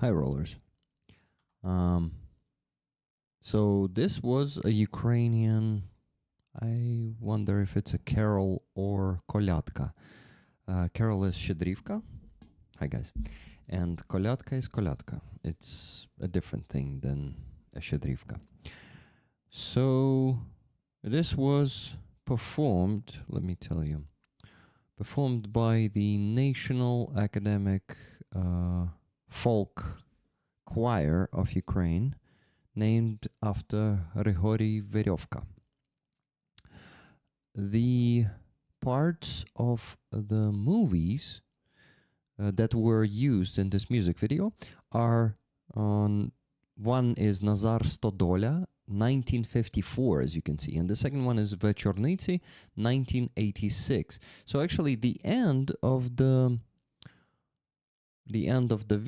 Hi, rollers. Um, so this was a Ukrainian. I wonder if it's a carol or kolyatka. Carol is shedrivka. Hi, guys. And kolyatka is kolyatka. It's a different thing than a shedrivka. So this was performed, let me tell you, performed by the National Academic Folk Choir of Ukraine, named after Grigory Verevka. The parts of the movies that were used in this music video are on one is Nazar Stodoля, 1954, as you can see, and the second one is Vechornitsy, 1986. So actually the end of the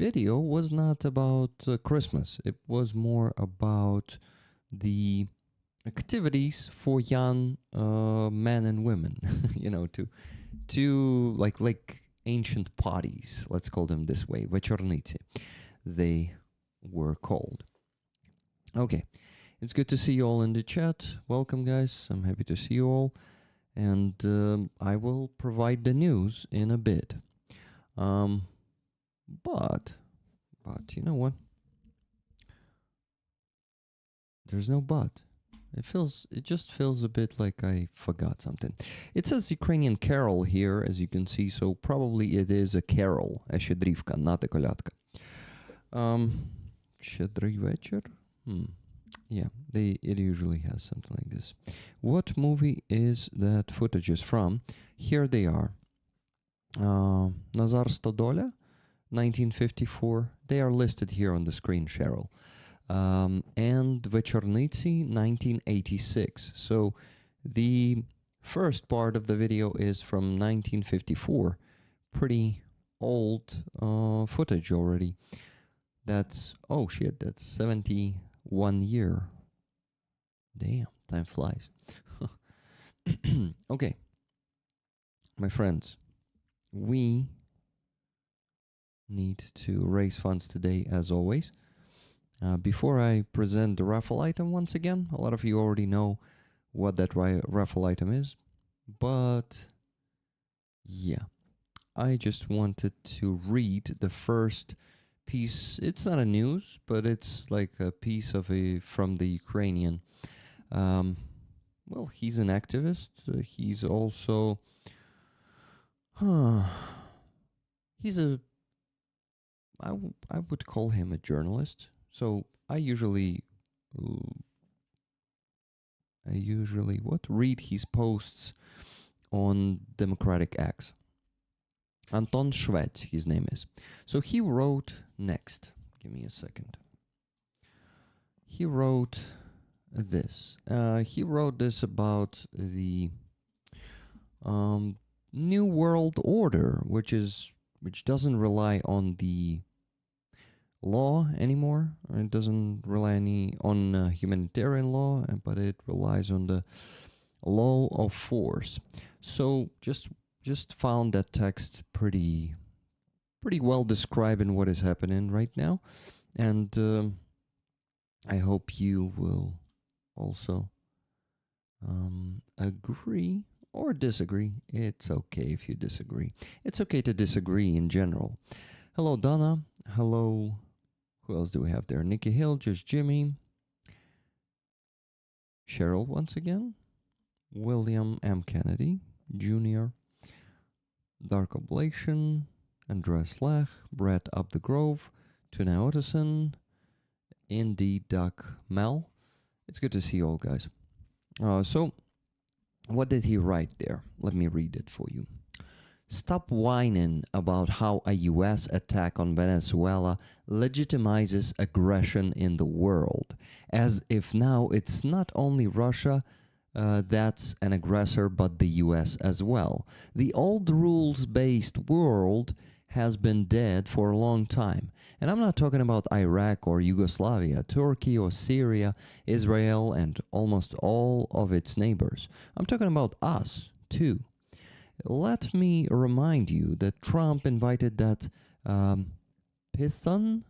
video was not about Christmas. It was more about the activities for young men and women, to like ancient parties, let's call them this way, Vechornitsy, they were called. Okay, it's good to see you all in the chat. Welcome, guys. I'm happy to see you all. And I will provide the news in a bit. But you know what? There's no but. It just feels a bit like I forgot something. It says Ukrainian carol here, as you can see, so probably it is a carol, a shedrivka, not a kolyatka. Щедрий вечір? Yeah, it usually has something like this. What movie is that footage is from? Here they are. Nazar Stodoля, 1954. They are listed here on the screen, Cheryl. And Vechornitsy, 1986. So the first part of the video is from 1954. Pretty old footage already. That's, oh shit, that's 71 year. Damn, time flies. Okay, my friends, we need to raise funds today as always. Before I present the raffle item once again, a lot of you already know what that raffle item is, but yeah, I just wanted to read the first piece. It's not a news, but it's like a piece of from the Ukrainian. Well, he's an activist. He's also, he's a, I would call him a journalist. So I usually read his posts on Democratic X. Anton Shvets, his name is. So he wrote next. Give me a second. He wrote this. He wrote this about the New World Order, which doesn't rely on the law anymore. It doesn't rely on humanitarian law, but it relies on the law of force. So just found that text pretty well describing what is happening right now, and I hope you will also agree or disagree. It's okay if you disagree. It's okay to disagree in general. Hello, Donna. Hello. Who else do we have there? Nikki Hill, Just Jimmy. Cheryl once again. William M. Kennedy Jr. Dark Oblation. Andreas Lech. Brett Up the Grove. Tuna Otterson. Indy Duck Mel. It's good to see you all, guys. So, what did he write there? Let me read it for you. Stop whining about how a US attack on Venezuela legitimizes aggression in the world, as if now it's not only Russia that's an aggressor, but the US as well. The old rules-based world has been dead for a long time. And I'm not talking about Iraq or Yugoslavia, Turkey or Syria, Israel, and almost all of its neighbors. I'm talking about us, too. Let me remind you that Trump invited that Python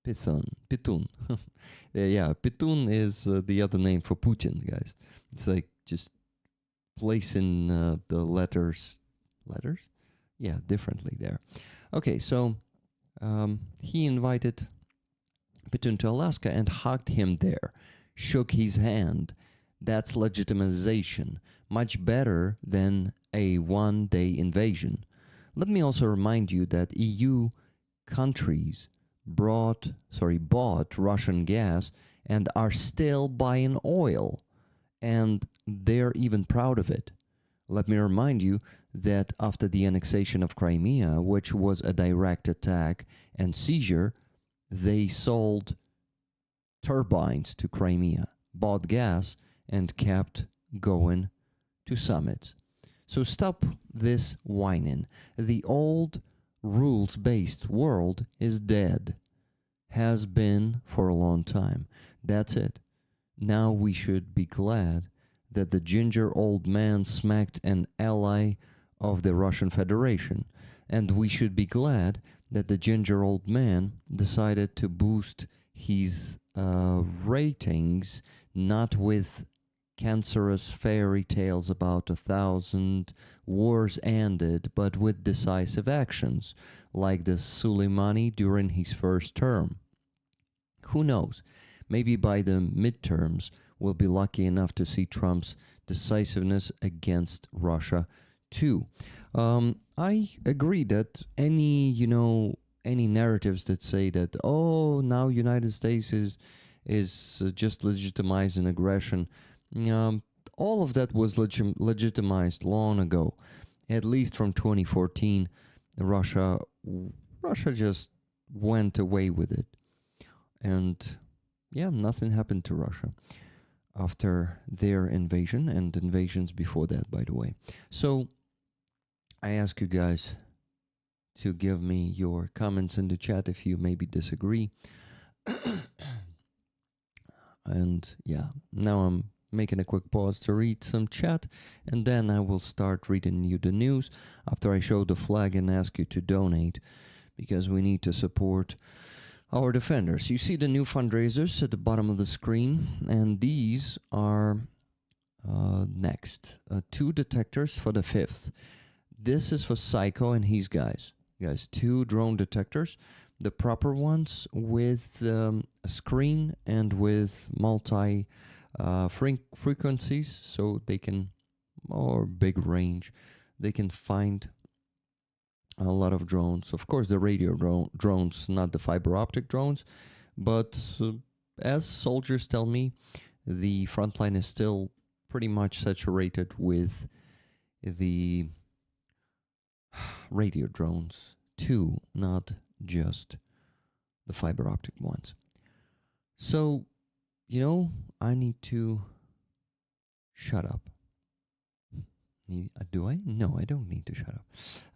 Pitun. Yeah, Pitun is the other name for Putin, guys. It's like just placing the letters? Yeah, differently there. Okay, so he invited Pitun to Alaska and hugged him there, shook his hand. That's legitimization, much better than a one-day invasion. Let me also remind you that EU countries bought Russian gas and are still buying oil, and they're even proud of it. Let me remind you that after the annexation of Crimea, which was a direct attack and seizure, they sold turbines to Crimea, bought gas, and kept going to summits. So stop this whining. The old rules-based world is dead. Has been for a long time. That's it. Now we should be glad that the ginger old man smacked an ally of the Russian Federation. And we should be glad that the ginger old man decided to boost his ratings, not with cancerous fairy tales about 1,000 wars ended, but with decisive actions, like the Soleimani during his first term. Who knows? Maybe by the midterms, we'll be lucky enough to see Trump's decisiveness against Russia too. I agree that any narratives that say that, oh, now United States is just legitimizing aggression, all of that was legitimized long ago. At least from 2014, Russia just went away with it. And yeah, nothing happened to Russia after their invasion and invasions before that, by the way. So I ask you guys to give me your comments in the chat if you maybe disagree. And yeah, now I'm making a quick pause to read some chat, and then I will start reading you the news after I show the flag and ask you to donate, because we need to support our defenders. You see the new fundraisers at the bottom of the screen, and these are next. 2 detectors for the 5th. This is for Psycho and his guys. Guys, 2 drone detectors, the proper ones with a screen and with multi frequencies, so they can, or big range, they can find a lot of drones. Of course, the radio drones, not the fiber optic drones, but as soldiers tell me, the Frontline is still pretty much saturated with the radio drones too, not just the fiber optic ones. So, I need to shut up. Do I? No, I don't need to shut up.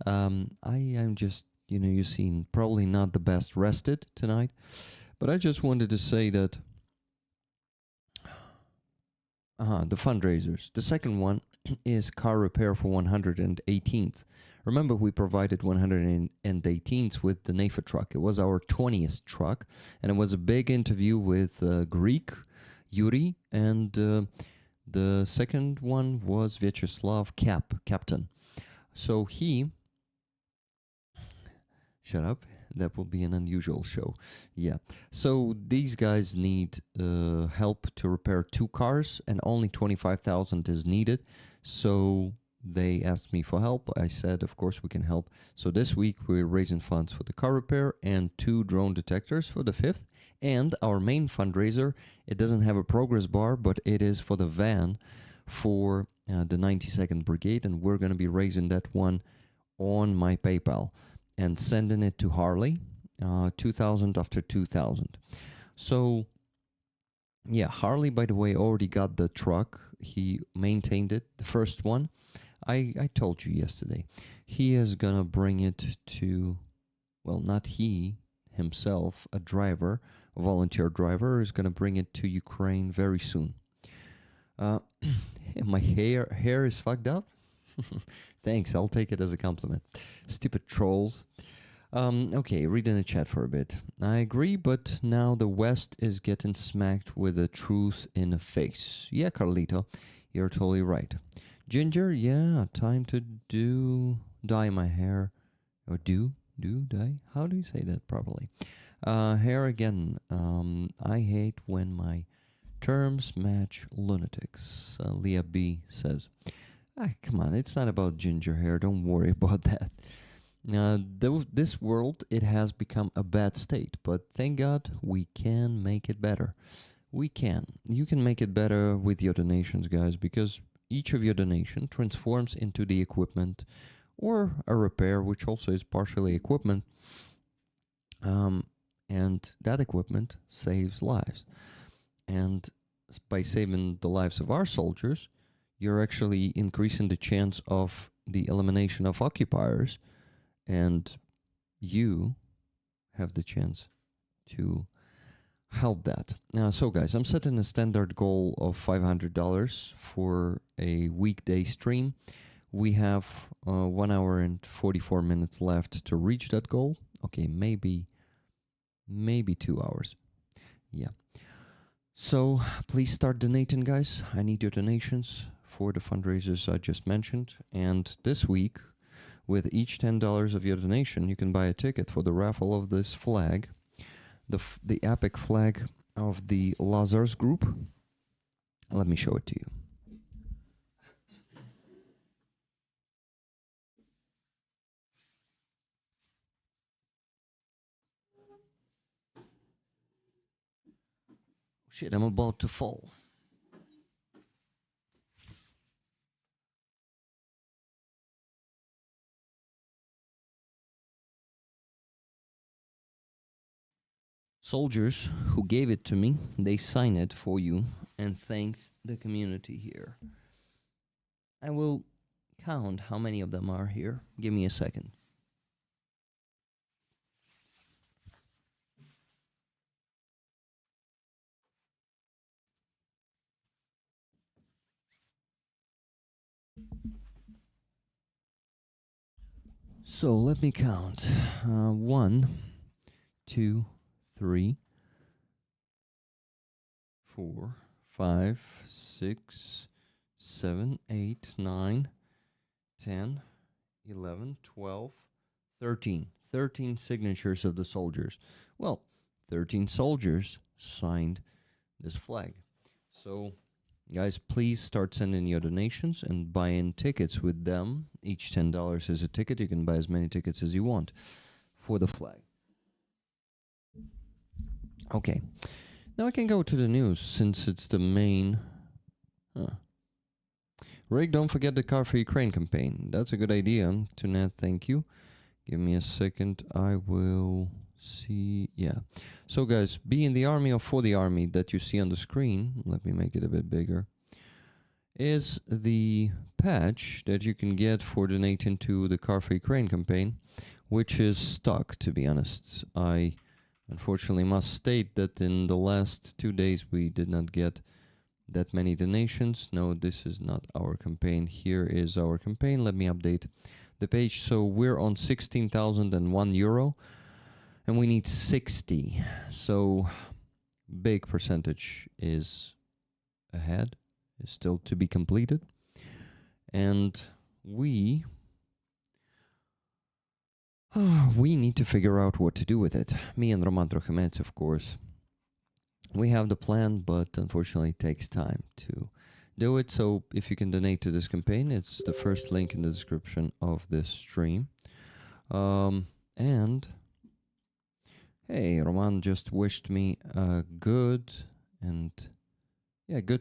I am just, you've seen probably not the best rested tonight, but I just wanted to say that the fundraisers. The second one is car repair for 118th. Remember, we provided 118th with the NAFA truck. It was our 20th truck, and it was a big interview with Greek, Yuri, and the second one was Vyacheslav Captain. So he... Shut up. That will be an unusual show. Yeah. So these guys need help to repair 2 cars, and only 25,000 is needed. So they asked me for help. I said, of course, we can help. So this week we're raising funds for the car repair and 2 drone detectors for the 5th. And our main fundraiser, it doesn't have a progress bar, but it is for the van for the 92nd Brigade. And we're going to be raising that one on my PayPal and sending it to Harley, 2,000 after 2,000. So, yeah, Harley, by the way, already got the truck. He maintained it, the first one. I told you yesterday. He is going to bring it to, well, not he himself, a driver, a volunteer driver, is going to bring it to Ukraine very soon. My hair is fucked up. Thanks, I'll take it as a compliment. Stupid trolls. Okay, read in the chat for a bit. I agree, but now the West is getting smacked with the truth in the face. Yeah, Carlito, you're totally right. Ginger, yeah, time to dye my hair. Or dye? How do you say that properly? Hair again. I hate when my terms match lunatics. Leah B says, come on, it's not about ginger hair. Don't worry about that. This world, it has become a bad state, but thank God we can make it better. We can. You can make it better with your donations, guys, because each of your donation transforms into the equipment or a repair, which also is partially equipment. And that equipment saves lives. And by saving the lives of our soldiers, you're actually increasing the chance of the elimination of occupiers, and you have the chance to help that. So guys, I'm setting a standard goal of $500 for a weekday stream. We have 1 hour and 44 minutes left to reach that goal. Okay, maybe 2 hours. Yeah. So please start donating, guys. I need your donations for the fundraisers I just mentioned. And this week, with each $10 of your donation, you can buy a ticket for the raffle of this flag, the epic flag of the Lazarus group. Let me show it to you. Shit, I'm about to fall. Soldiers who gave it to me, they sign it for you and thanked the community here. I will count how many of them are here. Give me a second. So let me count. 1, 2, 3, 4, 5, 6, 7, 8, 9, 10, 11, 12, 13. 13 signatures of the soldiers. Well, 13 soldiers signed this flag. So, guys, please start sending your donations and buying tickets with them. Each $10 is a ticket. You can buy as many tickets as you want for the flag. Okay. Now I can go to the news since it's the main... Rick, don't forget the Car for Ukraine campaign. That's a good idea. Tunat, thank you. Give me a second. I will see. Yeah. So guys, be in the army or for the army that you see on the screen. Let me make it a bit bigger. Is the patch that you can get for donating to the Car for Ukraine campaign, which is stuck, to be honest. I unfortunately must state that in the last 2 days we did not get that many donations. No, this is not our campaign. Here is our campaign. Let me update the page. So we're on 16,001 euro and we need 60. So big percentage is ahead, is still to be completed. And we need to figure out what to do with it. Me and Roman Trochemets, of course. We have the plan, but unfortunately it takes time to do it. So if you can donate to this campaign, it's the first link in the description of this stream. And hey, Roman just wished me a good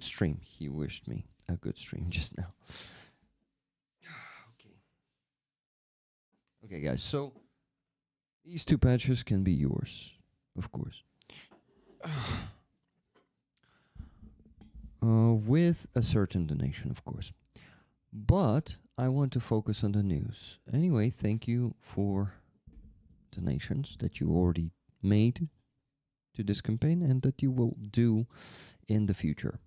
stream. He wished me a good stream just now. Okay, guys, so these 2 patches can be yours, of course. With a certain donation, of course. But I want to focus on the news. Anyway, thank you for donations that you already made to this campaign and that you will do in the future.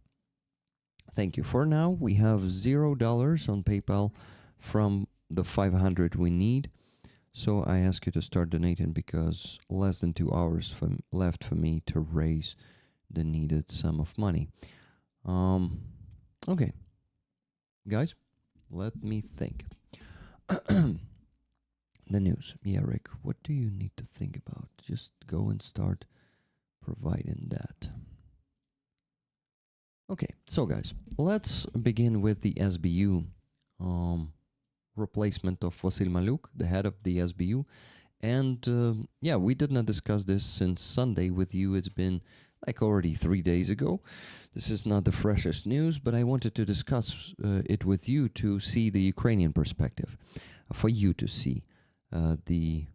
Thank you. For now, we have $0 on PayPal from the 500 we need. So I ask you to start donating because less than 2 hours left for me to raise the needed sum of money. Okay, guys, let me think. The news. Yeah, Rick, what do you need to think about? Just go and start providing that. Okay, so guys, let's begin with the SBU replacement of Vasil Maluk, the head of the SBU. And yeah, we did not discuss this since Sunday with you. It's been like already 3 days ago. This is not the freshest news, but I wanted to discuss it with you to see the Ukrainian perspective, for you to see the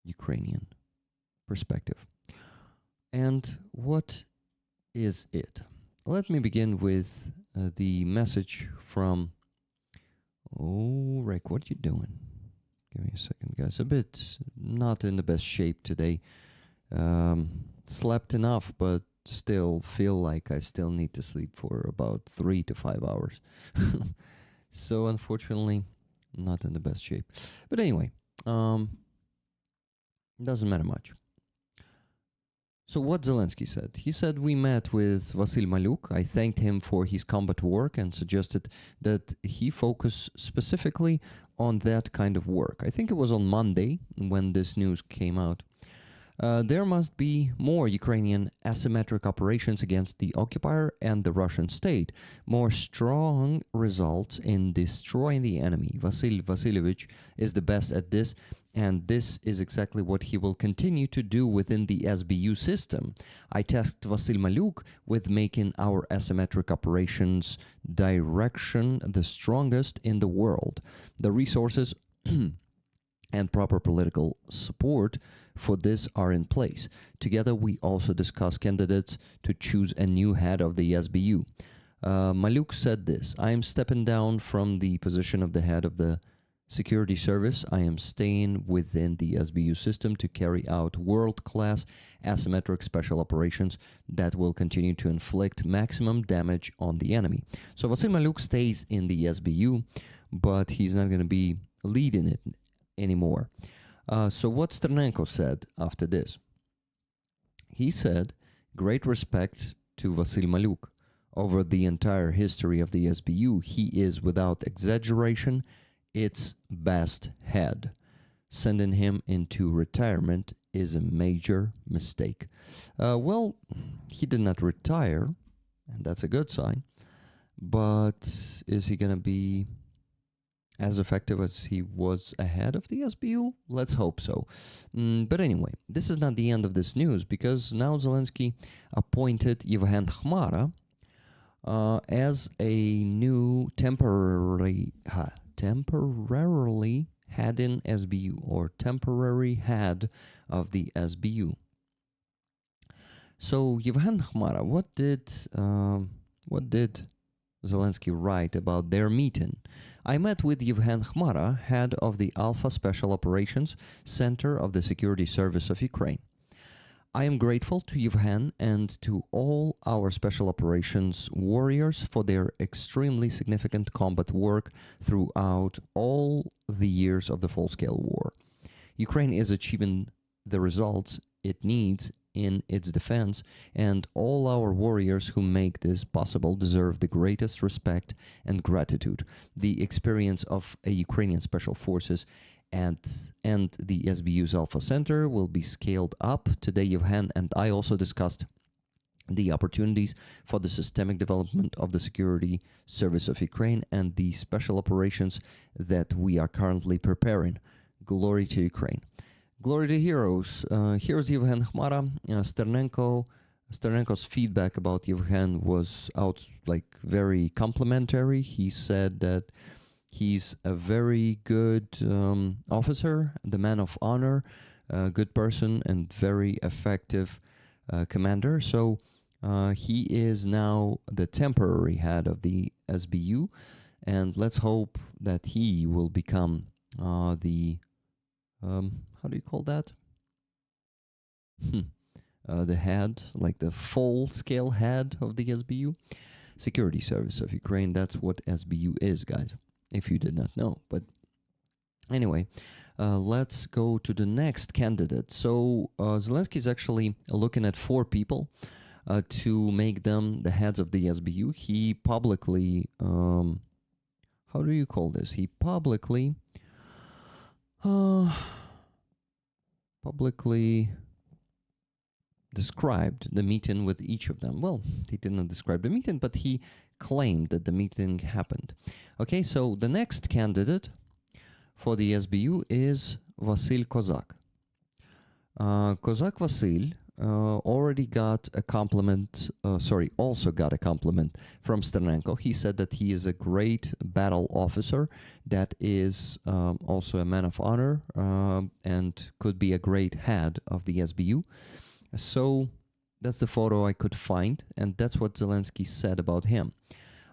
Ukrainian perspective. And what is it? Let me begin with the message from... Oh, Rick, what are you doing? Give me a second, guys. A bit not in the best shape today. Slept enough, but still feel like I still need to sleep for about 3 to 5 hours. So unfortunately, not in the best shape. But anyway, doesn't matter much. So what Zelensky said? He said, we met with Vasil Maluk. I thanked him for his combat work and suggested that he focus specifically on that kind of work. I think it was on Monday when this news came out. There must be more Ukrainian asymmetric operations against the occupier and the Russian state, more strong results in destroying the enemy. Vasil Vasilyevich is the best at this, and this is exactly what he will continue to do within the SBU system. I tasked Vasil Maluk with making our asymmetric operations direction the strongest in the world. The resources and proper political support for this are in place. Together, we also discussed candidates to choose a new head of the SBU. Maluk said this: I am stepping down from the position of the head of the security service. I am staying within the SBU system to carry out world-class asymmetric special operations that will continue to inflict maximum damage on the enemy. So Vasil Maluk stays in the SBU, but he's not going to be leading it anymore. So what Sternenko said after this? He said, great respect to Vasil Maluk. Over the entire history of the SBU, he is, without exaggeration, its best head. Sending him into retirement is a major mistake. Well, he did not retire, and that's a good sign. But is he going to be as effective as he was ahead of the SBU? Let's hope so. But anyway, this is not the end of this news, because now Zelensky appointed Yevhen Khmara as a new temporarily head in SBU, or temporary head of the SBU. So Yevhen Khmara, what did Zelensky write about their meeting? I met with Yevhen Khmara, head of the Alpha Special Operations Center of the Security Service of Ukraine. I am grateful to Yevhen and to all our special operations warriors for their extremely significant combat work throughout all the years of the full-scale war. Ukraine is achieving the results it needs in its defense, and all our warriors who make this possible deserve the greatest respect and gratitude. The experience of a Ukrainian Special Forces and the SBU's Alpha Center will be scaled up. Today, Yevhen and I also discussed the opportunities for the systemic development of the Security Service of Ukraine and the special operations that we are currently preparing. Glory to Ukraine. Glory to heroes. Here's Yevhen Khmara. Sternenko's feedback about Yevhen was very complimentary. He said that he's a very good officer, the man of honor, a good person, and very effective commander. So he is now the temporary head of the SBU, and let's hope that he will become the how do you call that? The head, like the full-scale head of the SBU. Security Service of Ukraine, that's what SBU is, guys, if you did not know. But Anyway, let's go to the next candidate. So Zelensky is actually looking at 4 people to make them the heads of the SBU. He publicly, how do you call this? He publicly described the meeting with each of them. Well, he didn't describe the meeting, but he claimed that the meeting happened. Okay, so the next candidate for the SBU is Vasil Kozak. Kozak Vasil already got a compliment, also got a compliment from Sternenko. He said that he is a great battle officer that is also a man of honor and could be a great head of the SBU. So that's the photo I could find, and that's what Zelensky said about him.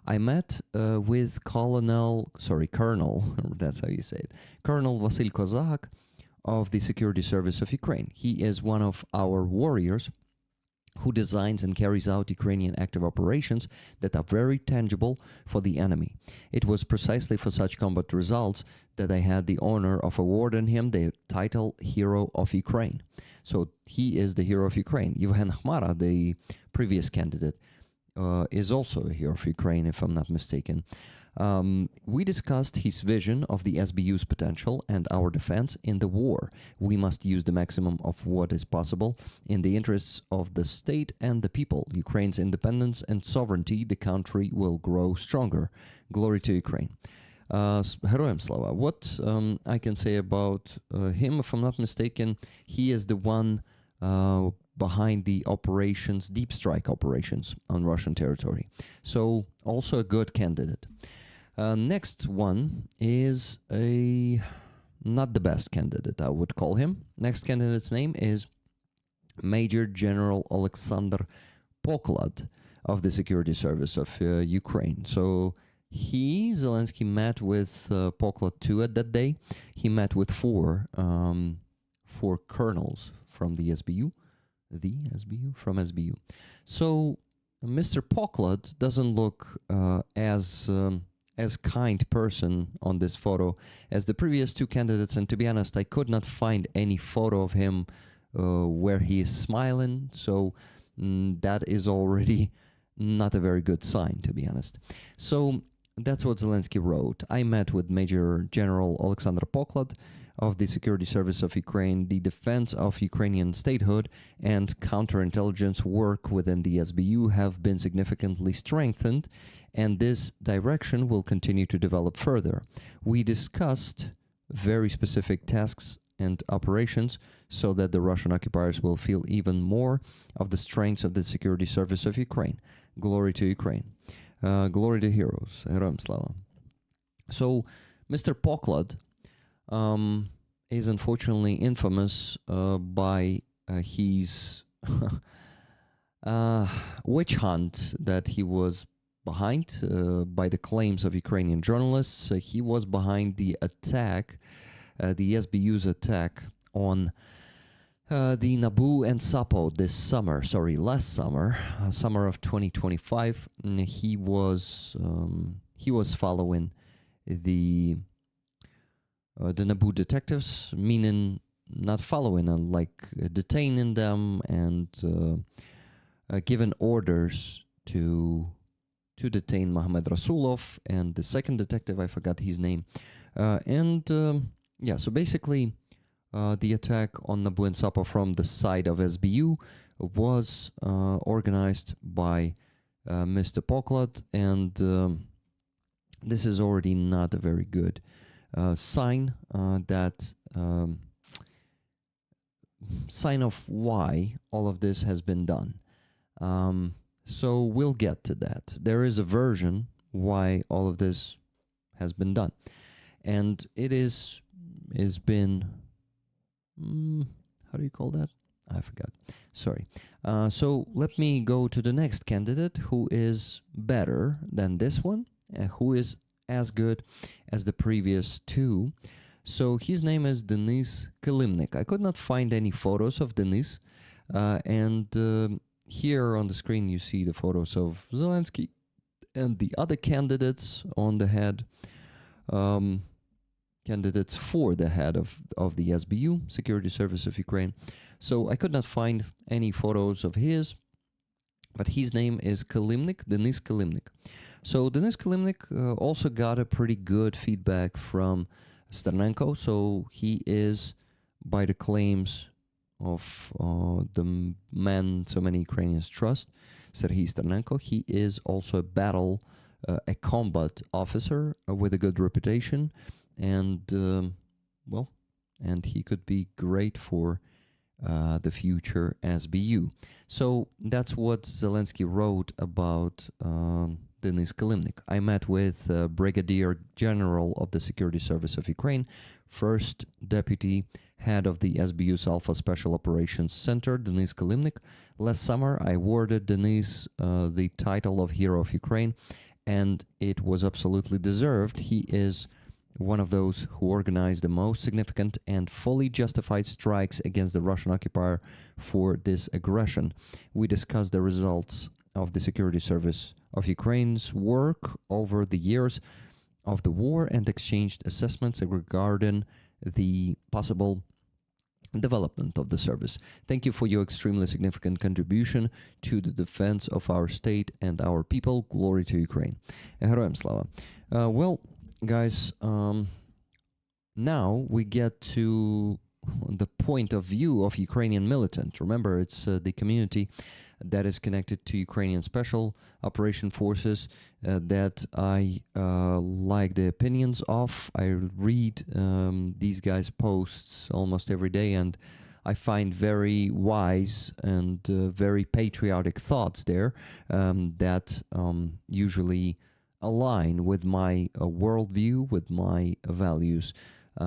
I met with Colonel, that's how you say it, Colonel Vasil Kozak of the Security Service of Ukraine. He is one of our warriors who designs and carries out Ukrainian active operations that are very tangible for the enemy. It was precisely for such combat results that I had the honor of awarding him the title Hero of Ukraine. So he is the hero of Ukraine. Yevhen Khmara, the previous candidate, is also a hero of Ukraine, if I'm not mistaken. We discussed his vision of the SBU's potential and our defense in the war. We must use the maximum of what is possible in the interests of the state and the people. Ukraine's independence and sovereignty, the country will grow stronger. Glory to Ukraine. Heroyam Slava. What I can say about him, if I'm not mistaken, he is the one behind the operations, deep strike operations on Russian territory. So also a good candidate. Next one is not the best candidate, I would call him. Next candidate's name is Major General Alexander Poklad of the Security Service of Ukraine. So Zelensky met with Poklad too at that day. He met with four colonels from the SBU. From SBU. So Mr. Poklad doesn't look as kind person on this photo as the previous 2 candidates, and to be honest, I could not find any photo of him where he is smiling, so that is already not a very good sign, to be honest. So that's what Zelensky wrote. I met with Major General Alexander Poklad of the Security Service of Ukraine. The defense of Ukrainian statehood and counterintelligence work within the SBU have been significantly strengthened, and this direction will continue to develop further. We discussed very specific tasks and operations so that the Russian occupiers will feel even more of the strengths of the Security Service of Ukraine. Glory to Ukraine. Glory to heroes. Heroyam Slava. So, Mr. Poklad is unfortunately infamous by his witch hunt that he was behind by the claims of Ukrainian journalists. He was behind the attack, the SBU's attack on the Nabu and Sapo last summer, summer of 2025. He was following the Nabu detectives, meaning not following, like detaining them and given orders to detain Mohammad Rasulov and the second detective, I forgot his name. So basically the attack on Nabu and Sapo from the side of SBU was organized by Mr. Poklad, and this is already not a very good sign sign of why all of this has been done. So we'll get to that. There is a version why all of this has been done, and it is been how do you call that? I forgot. Sorry. So let me go to the next candidate who is better than this one, who is as good as the previous 2. So his name is Denis Kilimnik. I could not find any photos of Denis, and here on the screen you see the photos of Zelensky and the other candidates on the head. candidates for the head of the SBU, Security Service of Ukraine. So I could not find any photos of his, but his name is Kalimnik, Denis Kalimnik. So Denis Kalimnik also got a pretty good feedback from Sternenko. So he is, by the claims of the man so many Ukrainians trust, Serhiy Sternenko, he is also a combat officer with a good reputation, and and he could be great for the future SBU. So that's what Zelensky wrote about Denis Kalimnik. I met with Brigadier General of the Security Service of Ukraine, first deputy head of the SBU's Alpha Special Operations Center, Denis Kalimnik. Last summer, I awarded Denis the title of Hero of Ukraine, and it was absolutely deserved. He is one of those who organized the most significant and fully justified strikes against the Russian occupier for this aggression. We discussed the results of the Security Service of Ukraine's work over the years of the war and exchanged assessments regarding the possible development of the service. Thank you for your extremely significant contribution to the defense of our state and our people. Glory to Ukraine. Героям слава. Well, guys, now we get to the point of view of Ukrainian militant. Remember, it's the community that is connected to Ukrainian Special Operation Forces that I like the opinions of. I read these guys' posts almost every day, and I find very wise and very patriotic thoughts there that usually align with my worldview, with my values.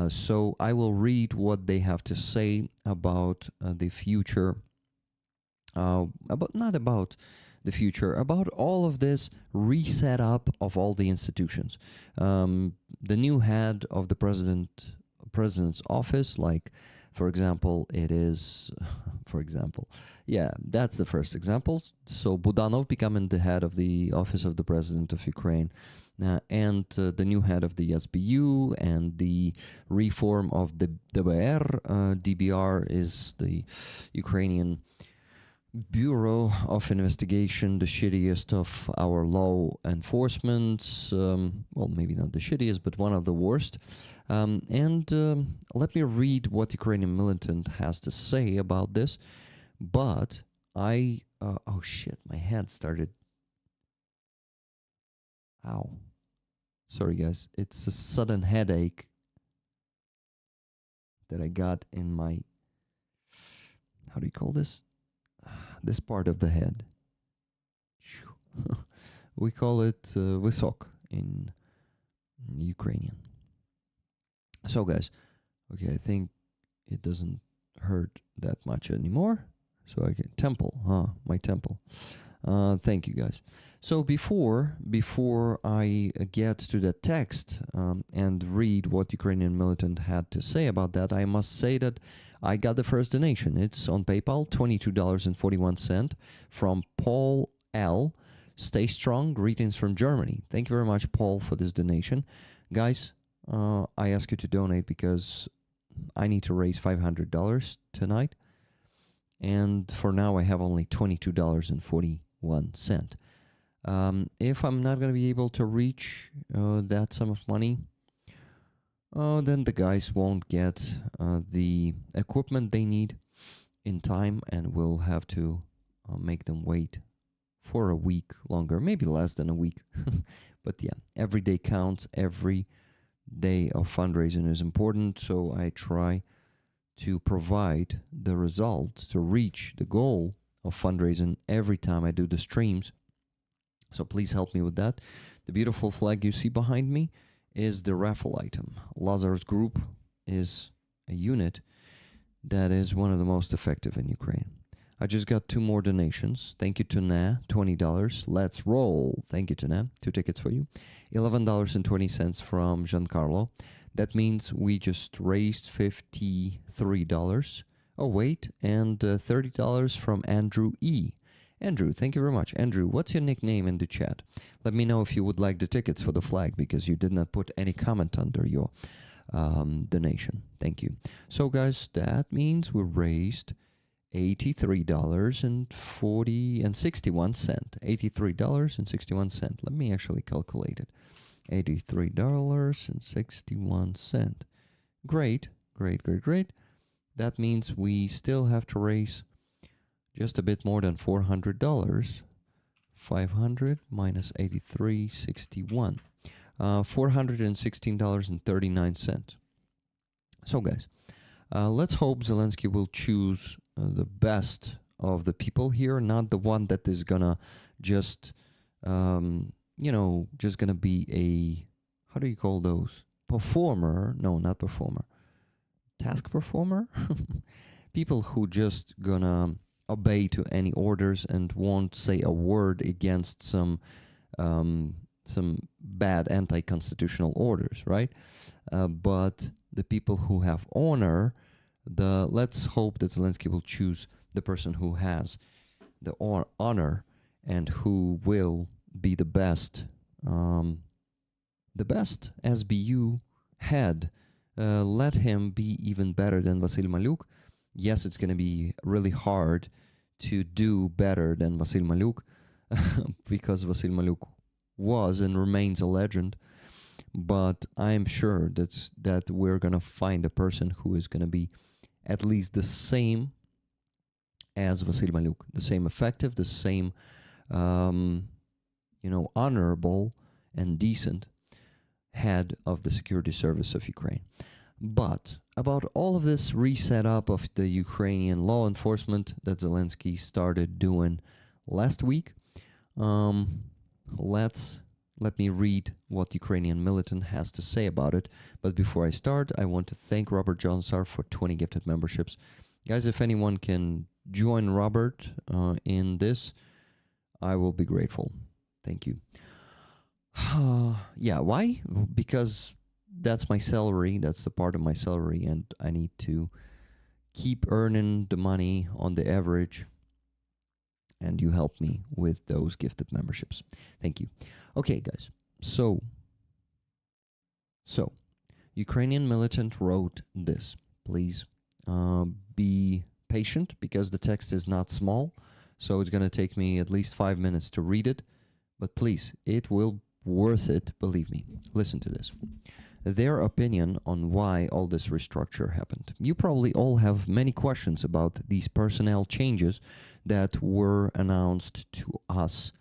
So I will read what they have to say about the future, about the future, about all of this reset up of all the institutions. The new head of the president's office, like, for example, that's the first example. So Budanov becoming the head of the office of the president of Ukraine, and the new head of the SBU, and the reform of the DBR. DBR is the Ukrainian Bureau of Investigation, the shittiest of our law enforcements. Well, maybe not the shittiest, but one of the worst. Let me read what Ukrainian militant has to say about this. But oh shit, my head started. Ow. Sorry, guys. It's a sudden headache that I got in my, how do you call this? This part of the head. We call it vysok in Ukrainian. So, guys, okay, I think it doesn't hurt that much anymore. So I can temple, my temple. Thank you, guys. So before I get to the text and read what Ukrainian militant had to say about that, I must say that I got the first donation. It's on PayPal, $22.41 from Paul L. Stay strong. Greetings from Germany. Thank you very much, Paul, for this donation. Guys, I ask you to donate because I need to raise $500 tonight. And for now, I have only $22.41. If I'm not going to be able to reach that sum of money, then the guys won't get the equipment they need in time, and we'll have to make them wait for a week longer, maybe less than a week. But yeah, every day counts. Every day of fundraising is important, so I try to provide the result, to reach the goal of fundraising every time I do the streams. So please help me with that. The beautiful flag you see behind me is the raffle item. Lazar's Group is a unit that is one of the most effective in Ukraine. I just got 2 more donations. Thank you to Na, $20. Let's roll. Thank you to Na. 2 tickets for you. $11.20 from Giancarlo. That means we just raised $53. Oh, wait, and $30 from Andrew E. Andrew, thank you very much. Andrew, what's your nickname in the chat? Let me know if you would like the tickets for the flag, because you did not put any comment under your donation. Thank you. So, guys, that means we raised $83.61. $83.61. Let me actually calculate it. $83.61. Great. That means we still have to raise just a bit more than $400. 500 minus 83.61. $416.39. So, guys, let's hope Zelensky will choose the best of the people here, not the one that is gonna just, just gonna be a, how do you call those? Performer? No, not performer. Task performer? People who just gonna obey to any orders and won't say a word against some bad anti-constitutional orders, right? But the people who have honor, let's hope that Zelensky will choose the person who has the honor and who will be the best SBU head. Let him be even better than Vasyl Maluk. Yes, it's going to be really hard to do better than Vasyl Maluk because Vasyl Maluk was and remains a legend. But I'm sure that we're going to find a person who is going to be at least the same as Vasyl Maluk, the same effective, the same, honorable and decent head of the security service of Ukraine. But about all of this reset up of the Ukrainian law enforcement that Zelensky started doing last week, let me read what Ukrainian militant has to say about it. But before I start, I want to thank Robert Johnsar for 20 gifted memberships. Guys, if anyone can join Robert in this, I will be grateful. Thank you. Yeah, why? Because that's my salary. That's the part of my salary, and I need to keep earning the money on the average. And you help me with those gifted memberships. Thank you. Okay, guys. So Ukrainian militant wrote this. Please be patient because the text is not small. So it's going to take me at least 5 minutes to read it. But please, it will worth it, believe me. Listen to this. Their opinion on why all this restructure happened. You probably all have many questions about these personnel changes that were announced to us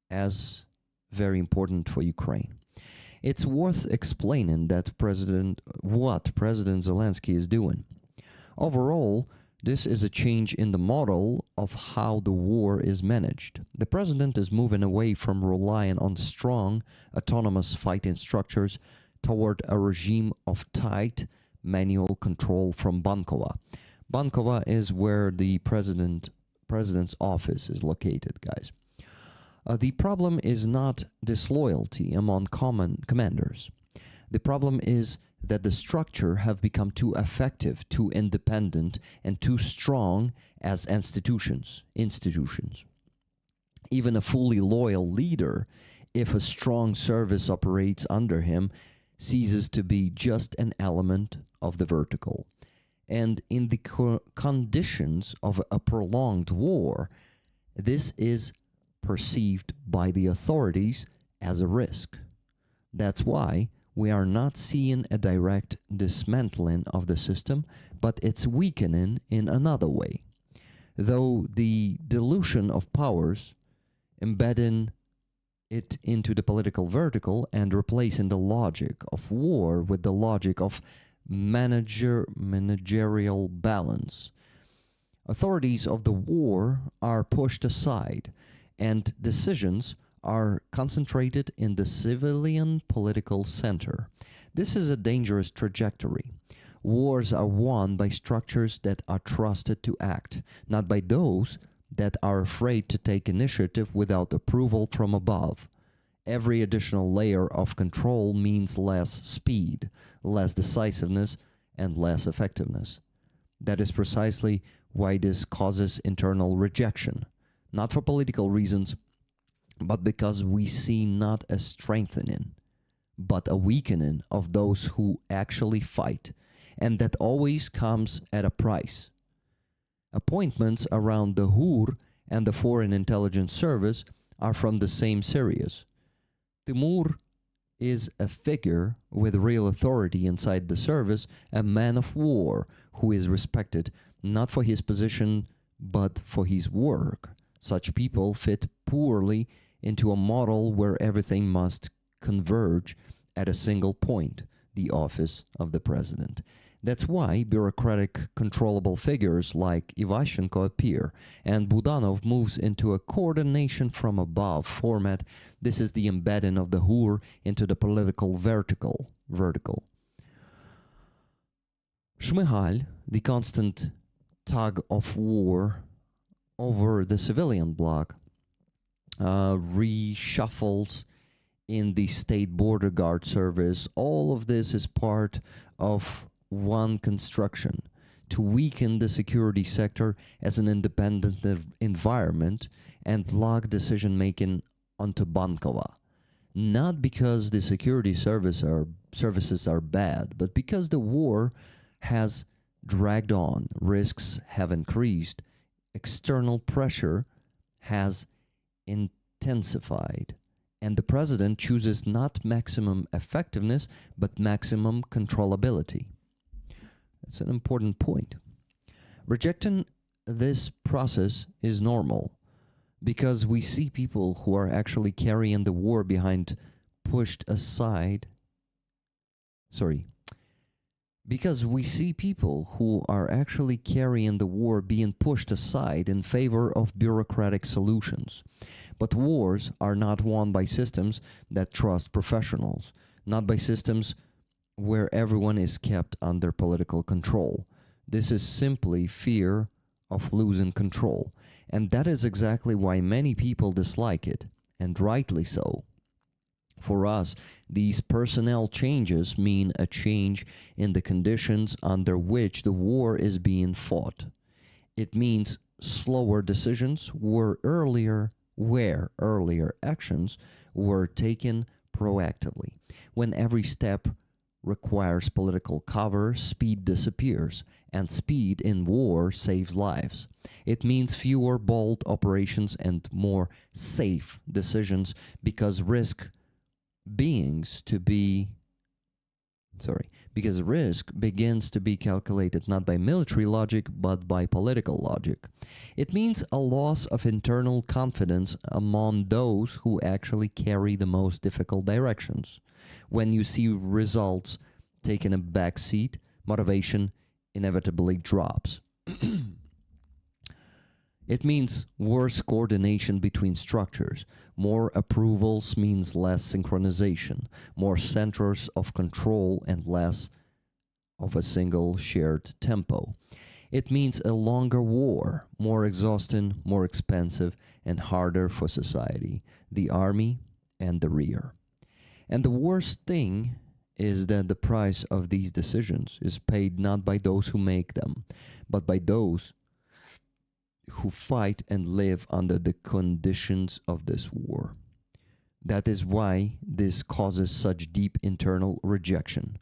as very important for Ukraine. It's worth explaining that what President Zelensky is doing. Overall, this is a change in the model of how the war is managed. The president is moving away from relying on strong, autonomous fighting structures toward a regime of tight manual control from Bankova. Bankova is where the president's office is located, guys. The problem is not disloyalty among commanders. The problem is that the structure have become too effective, too independent, and too strong as institutions. Even a fully loyal leader, if a strong service operates under him, ceases to be just an element of the vertical. And in the conditions of a prolonged war, this is perceived by the authorities as a risk. That's why we are not seeing a direct dismantling of the system, but its weakening in another way. Though the dilution of powers, embedding it into the political vertical and replacing the logic of war with the logic of managerial balance. Authorities of the war are pushed aside, and decisions are concentrated in the civilian political center. This is a dangerous trajectory. Wars are won by structures that are trusted to act, not by those that are afraid to take initiative without approval from above. Every additional layer of control means less speed, less decisiveness, and less effectiveness. That is precisely why this causes internal rejection, not for political reasons, but because we see not a strengthening, but a weakening of those who actually fight, and that always comes at a price. Appointments around the HUR and the Foreign Intelligence Service are from the same series. Timur is a figure with real authority inside the service, a man of war who is respected not for his position but for his work. Such people fit poorly into a model where everything must converge at a single point, the office of the president. That's why bureaucratic, controllable figures like Ivashchenko appear, and Budanov moves into a coordination from above format. This is the embedding of the HUR into the political vertical. Shmyhal, the constant tug of war over the civilian bloc, reshuffles in the state border guard service. All of this is part of one construction to weaken the security sector as an independent environment and lock decision-making onto Bankova. Not because the security services are bad, but because the war has dragged on, risks have increased, external pressure has intensified, and the president chooses not maximum effectiveness, but maximum controllability. That's an important point. Rejecting this process is normal because we see people who are actually carrying the war behind pushed aside. Because we see people who are actually carrying the war being pushed aside in favor of bureaucratic solutions. But wars are not won by systems that trust professionals, not by systems where everyone is kept under political control. This is simply fear of losing control, and that is exactly why many people dislike it, and rightly so. For us, these personnel changes mean a change in the conditions under which the war is being fought. It means slower decisions where earlier actions were taken proactively. When every step requires political cover, speed disappears, and speed in war saves lives. It means fewer bold operations and more safe decisions because risk begins to be calculated not by military logic but by political logic. It means a loss of internal confidence among those who actually carry the most difficult directions. When you see results taking a back seat, motivation inevitably drops. It means worse coordination between structures. More approvals means less synchronization, more centers of control and less of a single shared tempo. It means a longer war, more exhausting, more expensive, and harder for society, the army, and the rear. And the worst thing is that the price of these decisions is paid not by those who make them, but by those who fight and live under the conditions of this war. That is why this causes such deep internal rejection,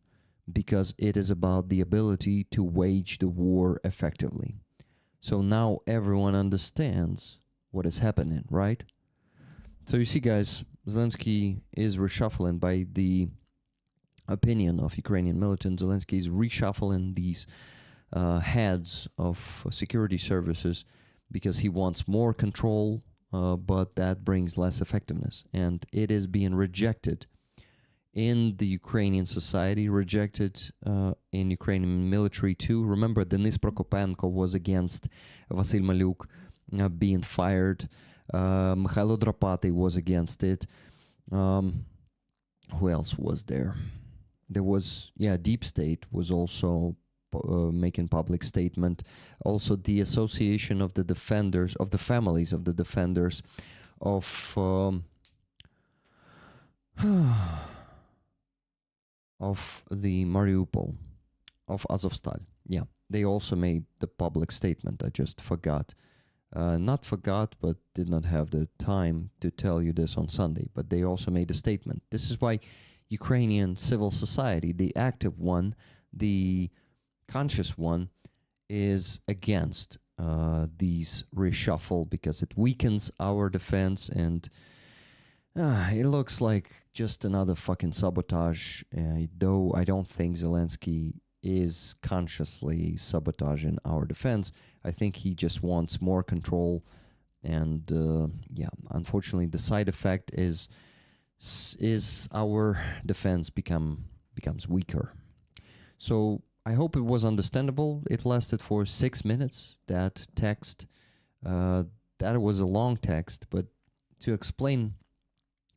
because it is about the ability to wage the war effectively. So now everyone understands what is happening, right? So you see, guys, Zelensky is reshuffling by the opinion of Ukrainian militants. Zelensky is reshuffling these heads of security services because he wants more control, but that brings less effectiveness. And it is being rejected in the Ukrainian society, rejected in Ukrainian military too. Remember, Denis Prokopenko was against Vasyl Malyuk being fired. Mikhailo Drapati was against it. Who else was there? There was, Deep State was also making public statement. Also, the Association of the Defenders, of the Families of the Defenders of the Mariupol, of Azovstal. Yeah, they also made the public statement. I just forgot. Not forgot, but did not have the time to tell you this on Sunday. But they also made a statement. This is why Ukrainian civil society, the active one, the conscious one, is against these reshuffle because it weakens our defense, and it looks like just another fucking sabotage, though I don't think Zelensky is consciously sabotaging our defense. I think he just wants more control, and yeah, unfortunately the side effect is our defense becomes weaker. So I hope it was understandable. It lasted for 6 minutes, that text. That was a long text, but to explain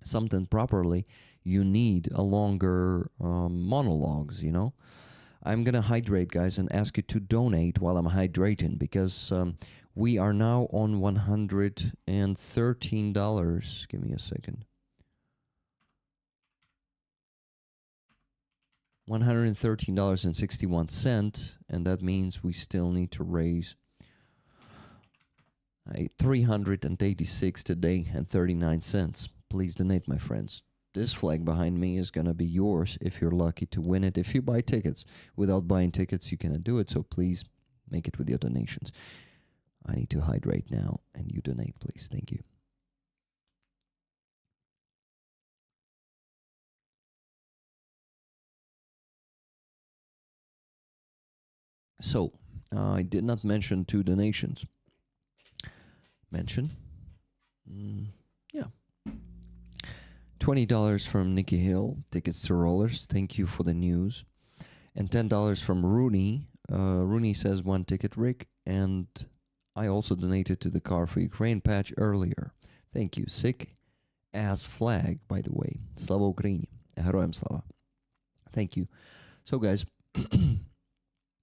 something properly, you need a longer monologues, you know? I'm going to hydrate, guys, and ask you to donate while I'm hydrating, because we are now on $113. Give me a second. $113.61, and that means we still need to raise 386 today and 39 cents. Please donate, my friends. This flag behind me is gonna be yours if you're lucky to win it. If you buy tickets. Without buying tickets, you cannot do it, so please make it with your donations. I need to hydrate now, and you donate, please. Thank you. So, I did not mention 2 donations. Mention? Yeah. $20 from Nikki Hill, tickets to Rollers. Thank you for the news. And $10 from Rooney. Rooney says 1 ticket, Rick. And I also donated to the Car for Ukraine patch earlier. Thank you. Sick ass flag, by the way. Slava Ukraini. Героям слава. Thank you. So, guys,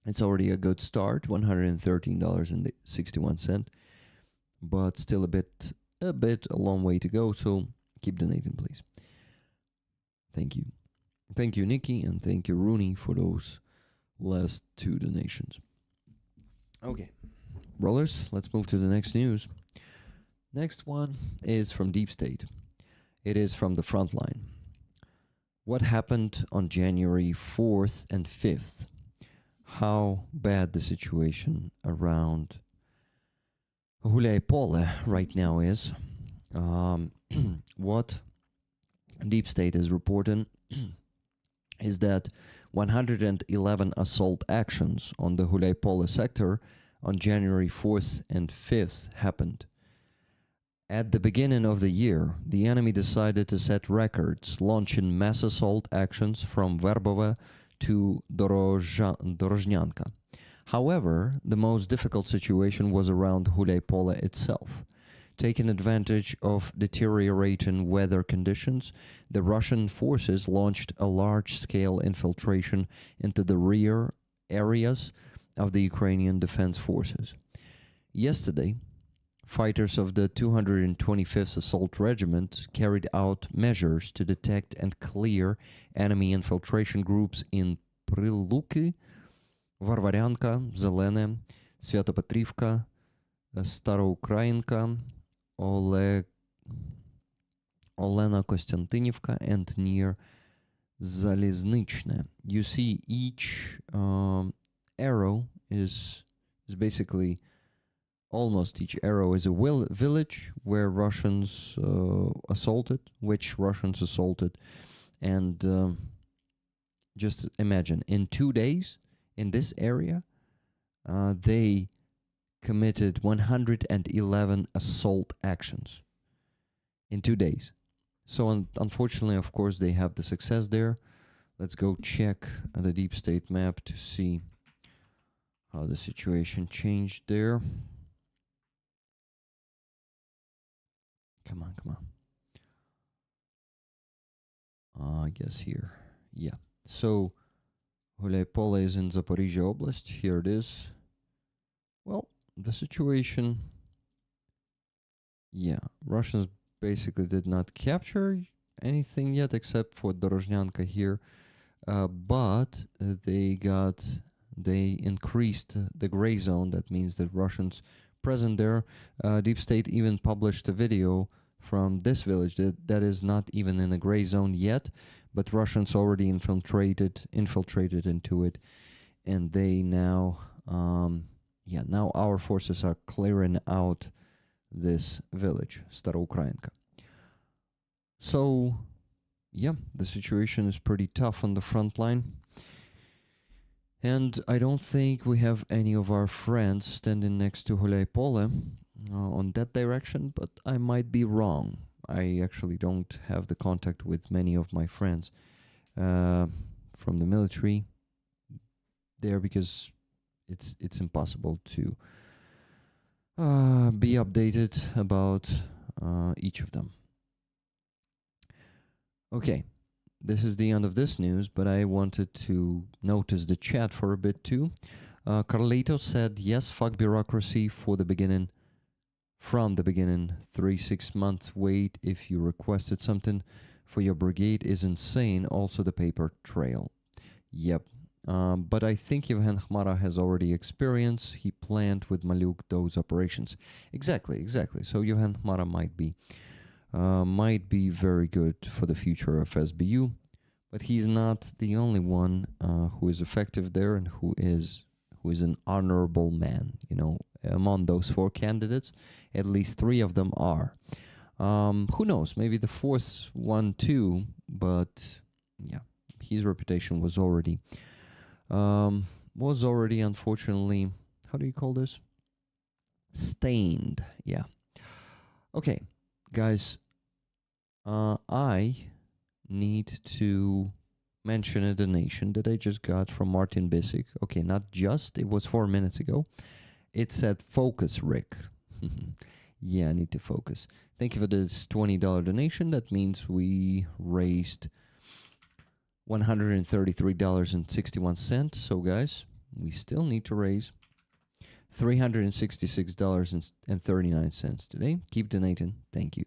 it's already a good start. $113.61. But still a long way to go. So keep donating, please. Thank you. Thank you, Nikki, and thank you, Rooney, for those last 2 donations. Okay. Rollers, let's move to the next news. Next one is from Deep State. It is from the Frontline. What happened on January 4th and 5th? How bad the situation around Gulay-Pole right now is. What Deep State is reporting is that 111 assault actions on the Gulay-Pole sector on January 4th and 5th happened. At the beginning of the year, the enemy decided to set records, launching mass assault actions from Verbove to Dorozhnyanka. However, the most difficult situation was around Gulay-Pole itself. Taking advantage of deteriorating weather conditions, the Russian forces launched a large-scale infiltration into the rear areas of the Ukrainian Defense Forces. Yesterday, fighters of the 225th Assault Regiment carried out measures to detect and clear enemy infiltration groups in Priluki, Varvaryanka, Zelene, Sviatopetrovka, Staroukrainka, Olena Kostantinivka, and near Zaliznichne. You see, each arrow is basically, almost each arrow is a village where Russians assaulted, and just imagine, in 2 days, in this area, they committed 111 assault actions in 2 days. So unfortunately, of course, they have the success there. Let's go check the Deep State map to see how the situation changed there. Come on. I guess here. Yeah. So Gulay-Pole is in Zaporizhia Oblast. Here it is. Well, the situation, yeah, Russians basically did not capture anything yet except for Dorozhnyanka here, but they increased the gray zone. That means that Russians present there. Deep State even published a video from this village that is not even in the gray zone yet, but Russians already infiltrated into it, and they now, now our forces are clearing out this village, Staroukrainka. So, yeah, the situation is pretty tough on the front line. And I don't think we have any of our friends standing next to Holeipole on that direction, but I might be wrong. I actually don't have the contact with many of my friends from the military there, because it's impossible to be updated about each of them. Okay, this is the end of this news, but I wanted to notice the chat for a bit too. Carlito said, yes, fuck bureaucracy from the beginning. 3-6 months wait if you requested something for your brigade is insane. Also the paper trail. Yep. But I think Yevhen Khmara has already experienced. He planned with Maluk those operations. Exactly. So Yevhen Khmara might be very good for the future of SBU, but he's not the only one who is effective there and who is an honorable man. You know, among those 4 candidates, at least 3 of them are. Who knows? Maybe the 4th one too. But yeah, his reputation was already unfortunately, how do you call this? Stained. Yeah. Okay, guys. I need to mention a donation that I just got from Martin Bisick. Okay, not just. It was 4 minutes ago. It said, focus, Rick. Yeah, I need to focus. Thank you for this $20 donation. That means we raised $133.61. So, guys, we still need to raise $366.39 today. Keep donating. Thank you.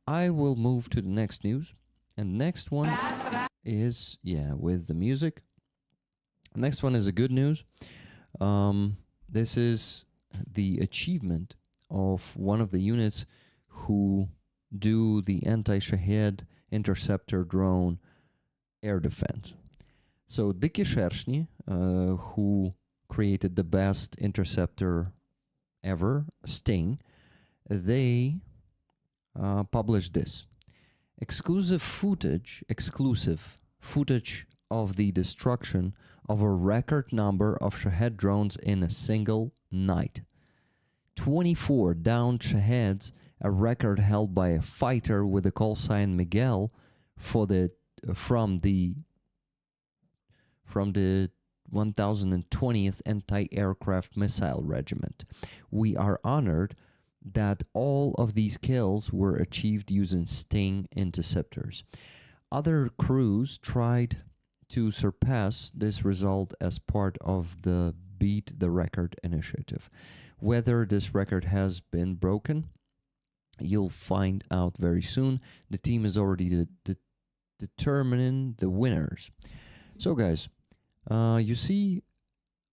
I will move to the next news. And next one is, with the music. Next one is a good news. This is the achievement of one of the units who do the anti-Shahed interceptor drone air defense. So Diki Shershny, who created the best interceptor ever, Sting, they published this. Exclusive footage of the destruction of a record number of Shahed drones in a single night. 24 downed Shaheds, a record held by a fighter with the call sign Miguel from the 1020th Anti-Aircraft Missile Regiment. We are honored that all of these kills were achieved using Sting interceptors. Other crews tried to surpass this result as part of the Beat the Record initiative. Whether this record has been broken, you'll find out very soon. The team is already determining the winners. So guys, you see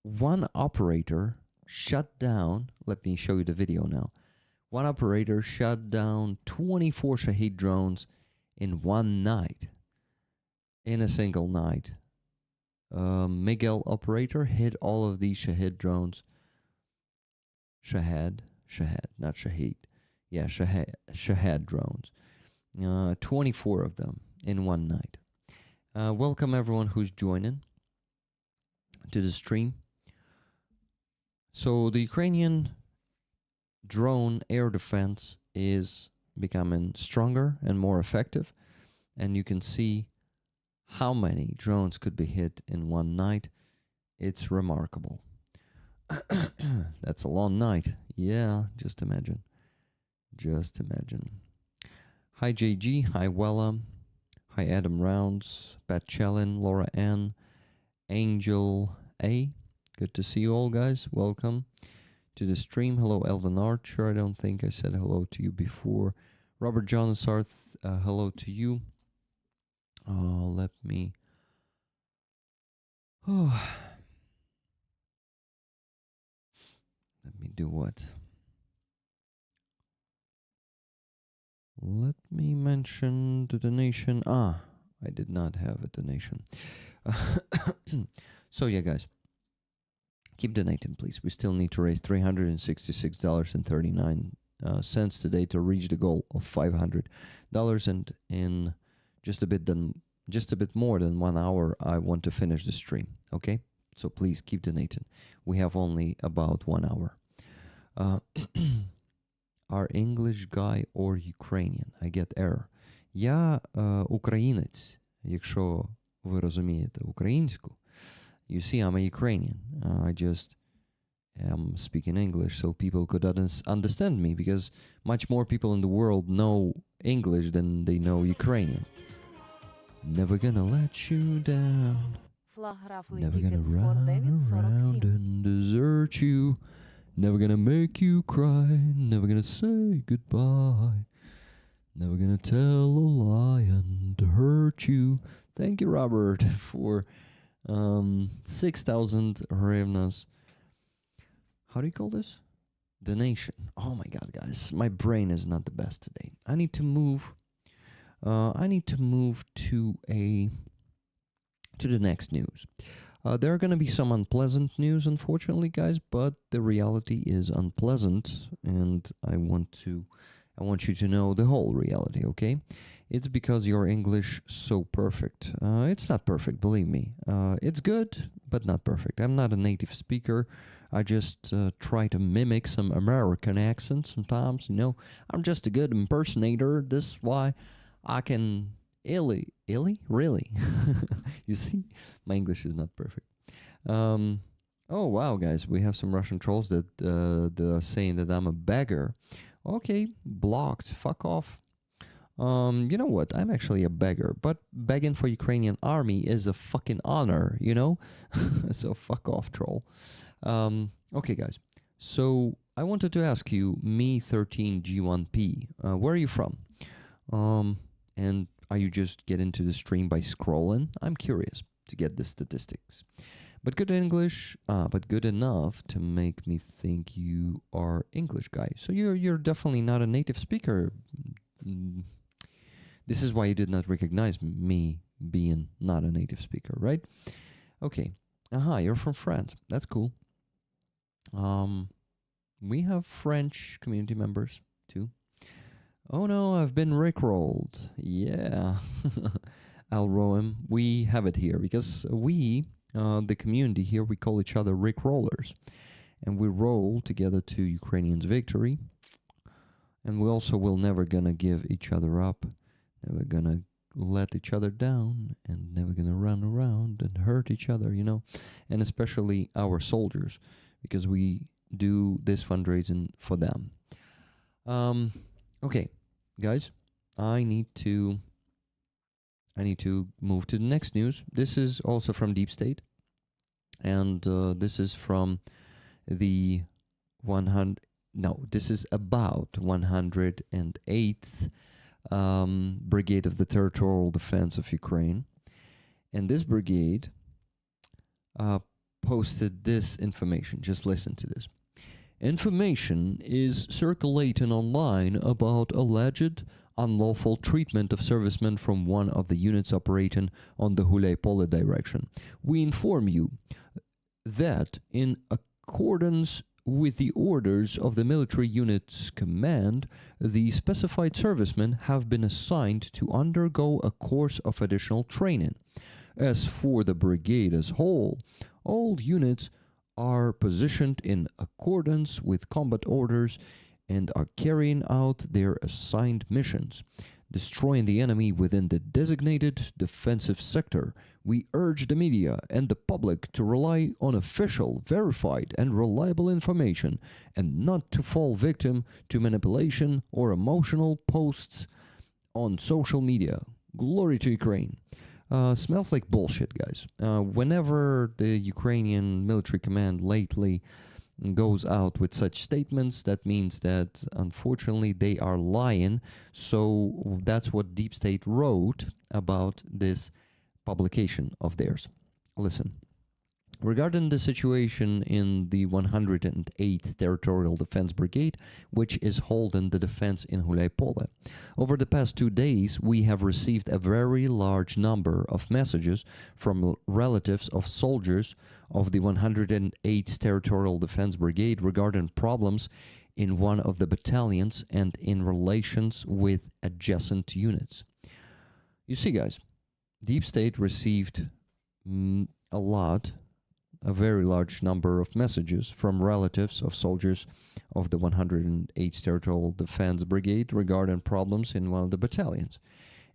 one operator shut down, let me show you the video now. One operator shut down 24 Shahed drones in one night, in a single night. Miguel operator hit all of these Shahed drones. Shahed, not Shahed. Yeah, Shahed drones. 24 of them in one night. Welcome everyone who's joining to the stream. So the Ukrainian drone air defense is becoming stronger and more effective, and you can see how many drones could be hit in one night. It's remarkable. That's a long night. Yeah, just imagine. Hi JG, hi Wella, hi Adam Rounds, Pat Chelin, Laura N, Angel A. Good to see you all, guys. Welcome to the stream. Hello, Elvin Archer. I don't think I said hello to you before. Robert Johnsarth, hello to you. Let me do what? Let me mention the donation. I did not have a donation. So yeah, guys, keep donating, please. We still need to raise $366.39 today to reach the goal of $500. And in just a bit more than 1 hour, I want to finish the stream. Okay, so please keep donating. We have only about 1 hour. Are English guy or Ukrainian? I get error. Я українець, якщо ви розумієте українську. You see, I'm a Ukrainian. I just am speaking English so people could understand me, because much more people in the world know English than they know Ukrainian. Never gonna let you down. Never gonna run around and desert you. Never gonna make you cry. Never gonna say goodbye. Never gonna tell a lie and hurt you. Thank you, Robert, for 6,000 hryvnias. How do you call this? Donation. Oh my god, guys, my brain is not the best today. I need to move. To the next news. There are going to be some unpleasant news, unfortunately, guys, but the reality is unpleasant, and I want you to know the whole reality, okay? It's because your English so perfect. It's not perfect, believe me. It's good, but not perfect. I'm not a native speaker. I just try to mimic some American accent sometimes, you know. I'm just a good impersonator. This is why I can really? You see, my English is not perfect. Oh wow, guys, we have some Russian trolls that are saying that I'm a beggar. Okay, blocked. Fuck off. You know what? I'm actually a beggar, but begging for Ukrainian army is a fucking honor, you know? So fuck off, troll. Okay, guys. So I wanted to ask you, me13G1P, where are you from? And are you just getting to the stream by scrolling? I'm curious to get the statistics. But good English, but good enough to make me think you are English guy. So you're definitely not a native speaker. This is why you did not recognize me being not a native speaker, right? Okay. You're from France. That's cool. We have French community members too. Oh no, I've been rickrolled. Yeah. I'll row him. We have it here because we, the community here, we call each other rickrollers. And we roll together to Ukrainians' victory. And we also will never gonna give each other up. Never gonna let each other down. And never gonna run around and hurt each other, you know. And especially our soldiers. Because we do this fundraising for them. Okay, guys, I need to move to the next news. This is also from Deep State, and this is from the this is about 108th Brigade of the Territorial Defense of Ukraine, and this brigade posted this information. Just listen to this. Information is circulating online about alleged unlawful treatment of servicemen from one of the units operating on the Hulay-Pole direction. We inform you that in accordance with the orders of the military unit's command, the specified servicemen have been assigned to undergo a course of additional training. As for the brigade as whole, all units are positioned in accordance with combat orders and are carrying out their assigned missions, destroying the enemy within the designated defensive sector. We urge the media and the public to rely on official, verified, and reliable information and not to fall victim to manipulation or emotional posts on social media. Glory to Ukraine. Smells like bullshit, guys. Whenever the Ukrainian military command lately goes out with such statements, that means that unfortunately they are lying. So that's what Deep State wrote about this publication of theirs. Listen, Regarding the situation in the 108th Territorial Defense Brigade, which is holding the defense in Hulaypole, over the past 2 days, we have received a very large number of messages from relatives of soldiers of the 108th Territorial Defense Brigade regarding problems in one of the battalions and in relations with adjacent units. You see, guys, Deep State received a very large number of messages from relatives of soldiers of the 108th Territorial Defense Brigade regarding problems in one of the battalions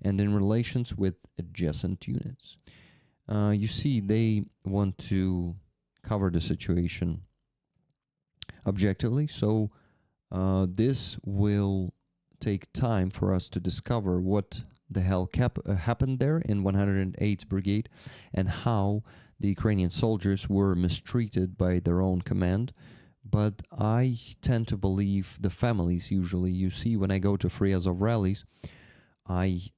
and in relations with adjacent units. You see, they want to cover the situation objectively, so this will take time for us to discover what the hell happened there in 108th Brigade and how the Ukrainian soldiers were mistreated by their own command. But I tend to believe the families usually. You see, when I go to Free Azov rallies, I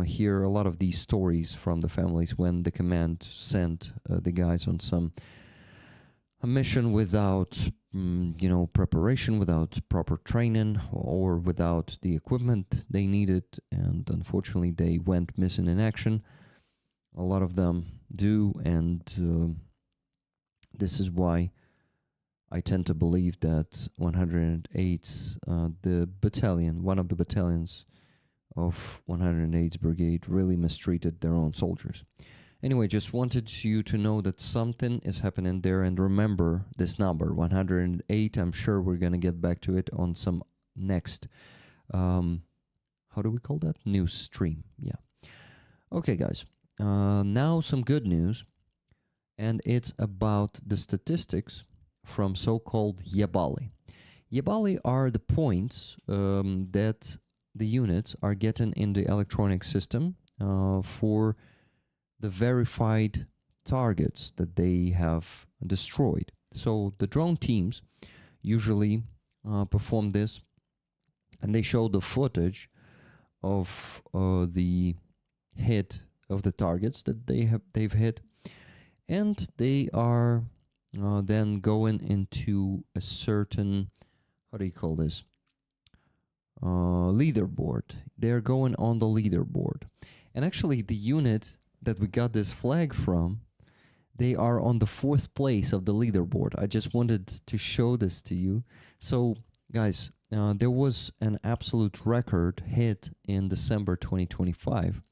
hear a lot of these stories from the families when the command sent the guys on a mission without preparation, without proper training, or without the equipment they needed, and unfortunately they went missing in action. A lot of them do, and this is why I tend to believe that 108th, the battalion, one of the battalions of 108th Brigade, really mistreated their own soldiers. Anyway, just wanted you to know that something is happening there, and remember this number, 108. I'm sure we're going to get back to it on some next, how do we call that? News stream, yeah. Okay, guys, now some good news, and it's about the statistics from so-called Yabali. Yabali are the points that the units are getting in the electronic system for the verified targets that they have destroyed. So the drone teams usually perform this, and they show the footage of the hit of the targets that they've hit, and they are then going into a certain, how do you call this, leaderboard. They're going on the leaderboard, and actually the unit that we got this flag from, they are on the 4th place of the leaderboard. I just wanted to show this to you. So guys, there was an absolute record hit in December 2025.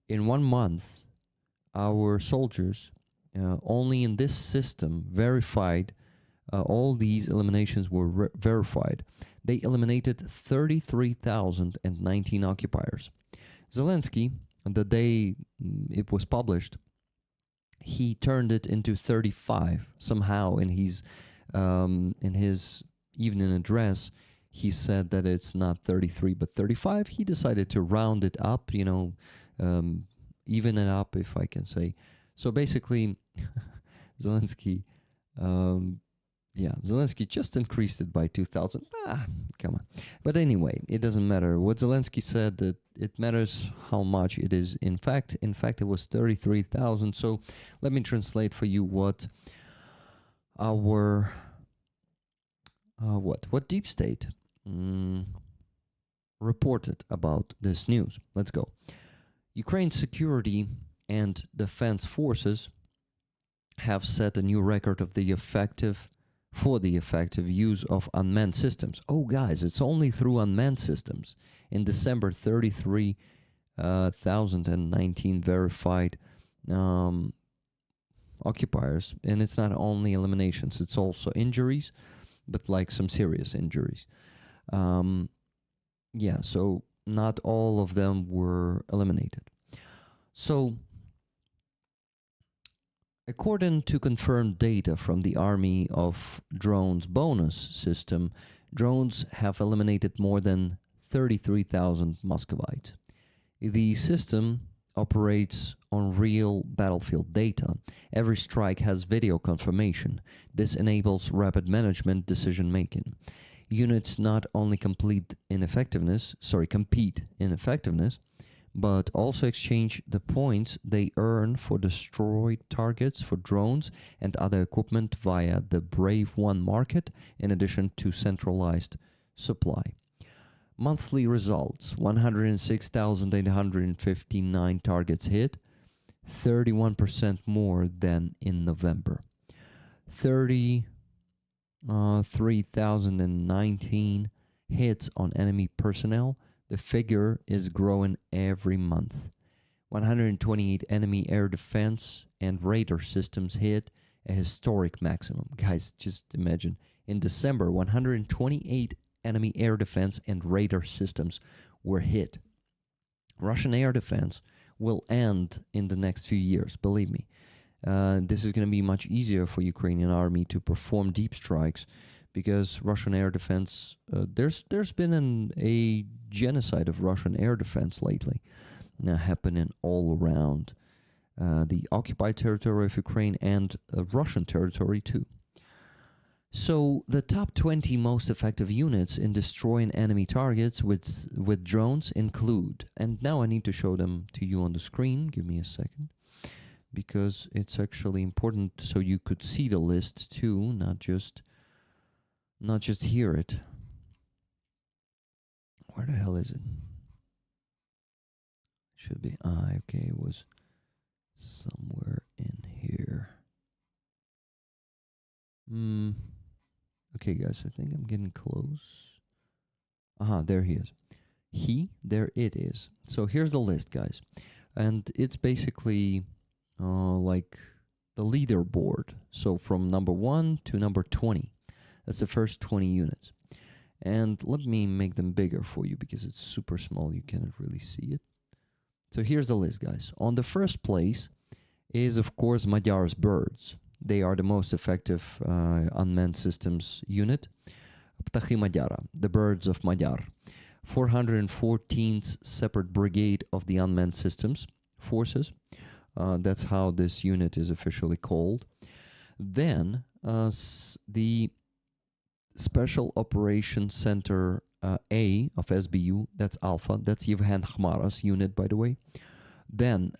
In 1 month, our soldiers, only in this system, verified, all these eliminations were verified. They eliminated 33,019 occupiers. Zelensky, the day it was published, he turned it into 35 somehow. In his evening address, he said that it's not 33 but 35. He decided to round it up, even it up, if I can say. So basically, Zelensky, Zelensky just increased it by 2,000. Come on. But anyway, it doesn't matter. What Zelensky said, that it matters how much it is. In fact, it was 33,000. So let me translate for you what our what Deep State reported about this news. Let's go. Ukraine's security and defense forces have set a new record of the effective use of unmanned systems. Oh, guys, it's only through unmanned systems. In December, 33,019 verified occupiers. And it's not only eliminations, it's also injuries, but like some serious injuries. So not all of them were eliminated. So, according to confirmed data from the Army of Drones bonus system, drones have eliminated more than 33,000 Muscovites. The system operates on real battlefield data. Every strike has video confirmation. This enables rapid management decision-making. Units not only compete in effectiveness, but also exchange the points they earn for destroyed targets for drones and other equipment via the Brave One market, in addition to centralized supply. Monthly results: 106,859 targets hit, 31% more than in November. 33,019 hits on enemy personnel. The figure is growing every month. 128 enemy air defense and radar systems hit, a historic maximum. Guys, just imagine. In December, 128 enemy air defense and radar systems were hit. Russian air defense will end in the next few years, believe me. This is going to be much easier for Ukrainian army to perform deep strikes, because Russian air defense, there's been a genocide of Russian air defense lately, happening all around the occupied territory of Ukraine and Russian territory too. So the top 20 most effective units in destroying enemy targets with drones include, and now I need to show them to you on the screen. Give me a second, because it's actually important so you could see the list too, not just hear it. Where the hell is it? Should be, okay, it was somewhere in here. Okay, guys, I think I'm getting close. There he is. There it is. So here's the list, guys. And it's basically like the leaderboard. So from number 1 to number 20. That's the first 20 units. And let me make them bigger for you, because it's super small. You cannot really see it. So here's the list, guys. On the first place is, of course, Magyar's birds. They are the most effective unmanned systems unit. Ptachy Magyara, the birds of Magyar. 414th separate brigade of the unmanned systems forces. That's how this unit is officially called. Then the Special Operations Center A of SBU, that's Alpha, that's Yevhen Khmara's unit, by the way. Then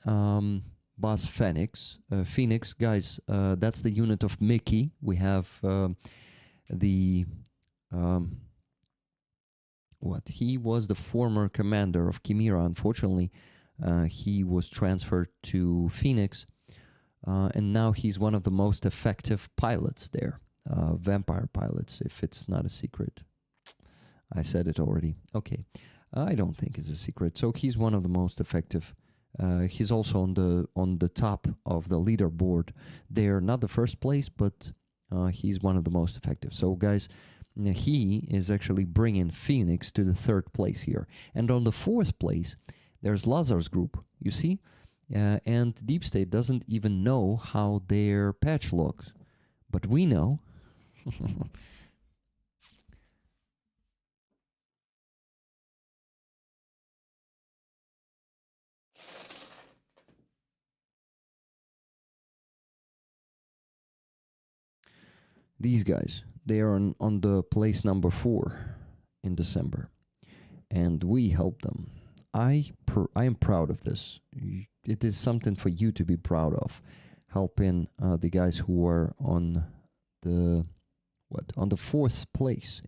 Bas Phoenix, guys, that's the unit of Mickey. We have he was the former commander of Chimera. Unfortunately, he was transferred to Phoenix, and now he's one of the most effective pilots there. Vampire pilots, if it's not a secret. I said it already. Okay. I don't think it's a secret. So he's one of the most effective. He's also on the top of the leaderboard. They're not the first place, but he's one of the most effective. So guys, he is actually bringing Phoenix to the third place here. And on the fourth place, there's Lazar's group, you see? And Deep State doesn't even know how their patch looks. But we know. These guys, they are on the place number 4 in December, and we help them. I am proud of this. It is something for you to be proud of, helping the guys who are on the 4th place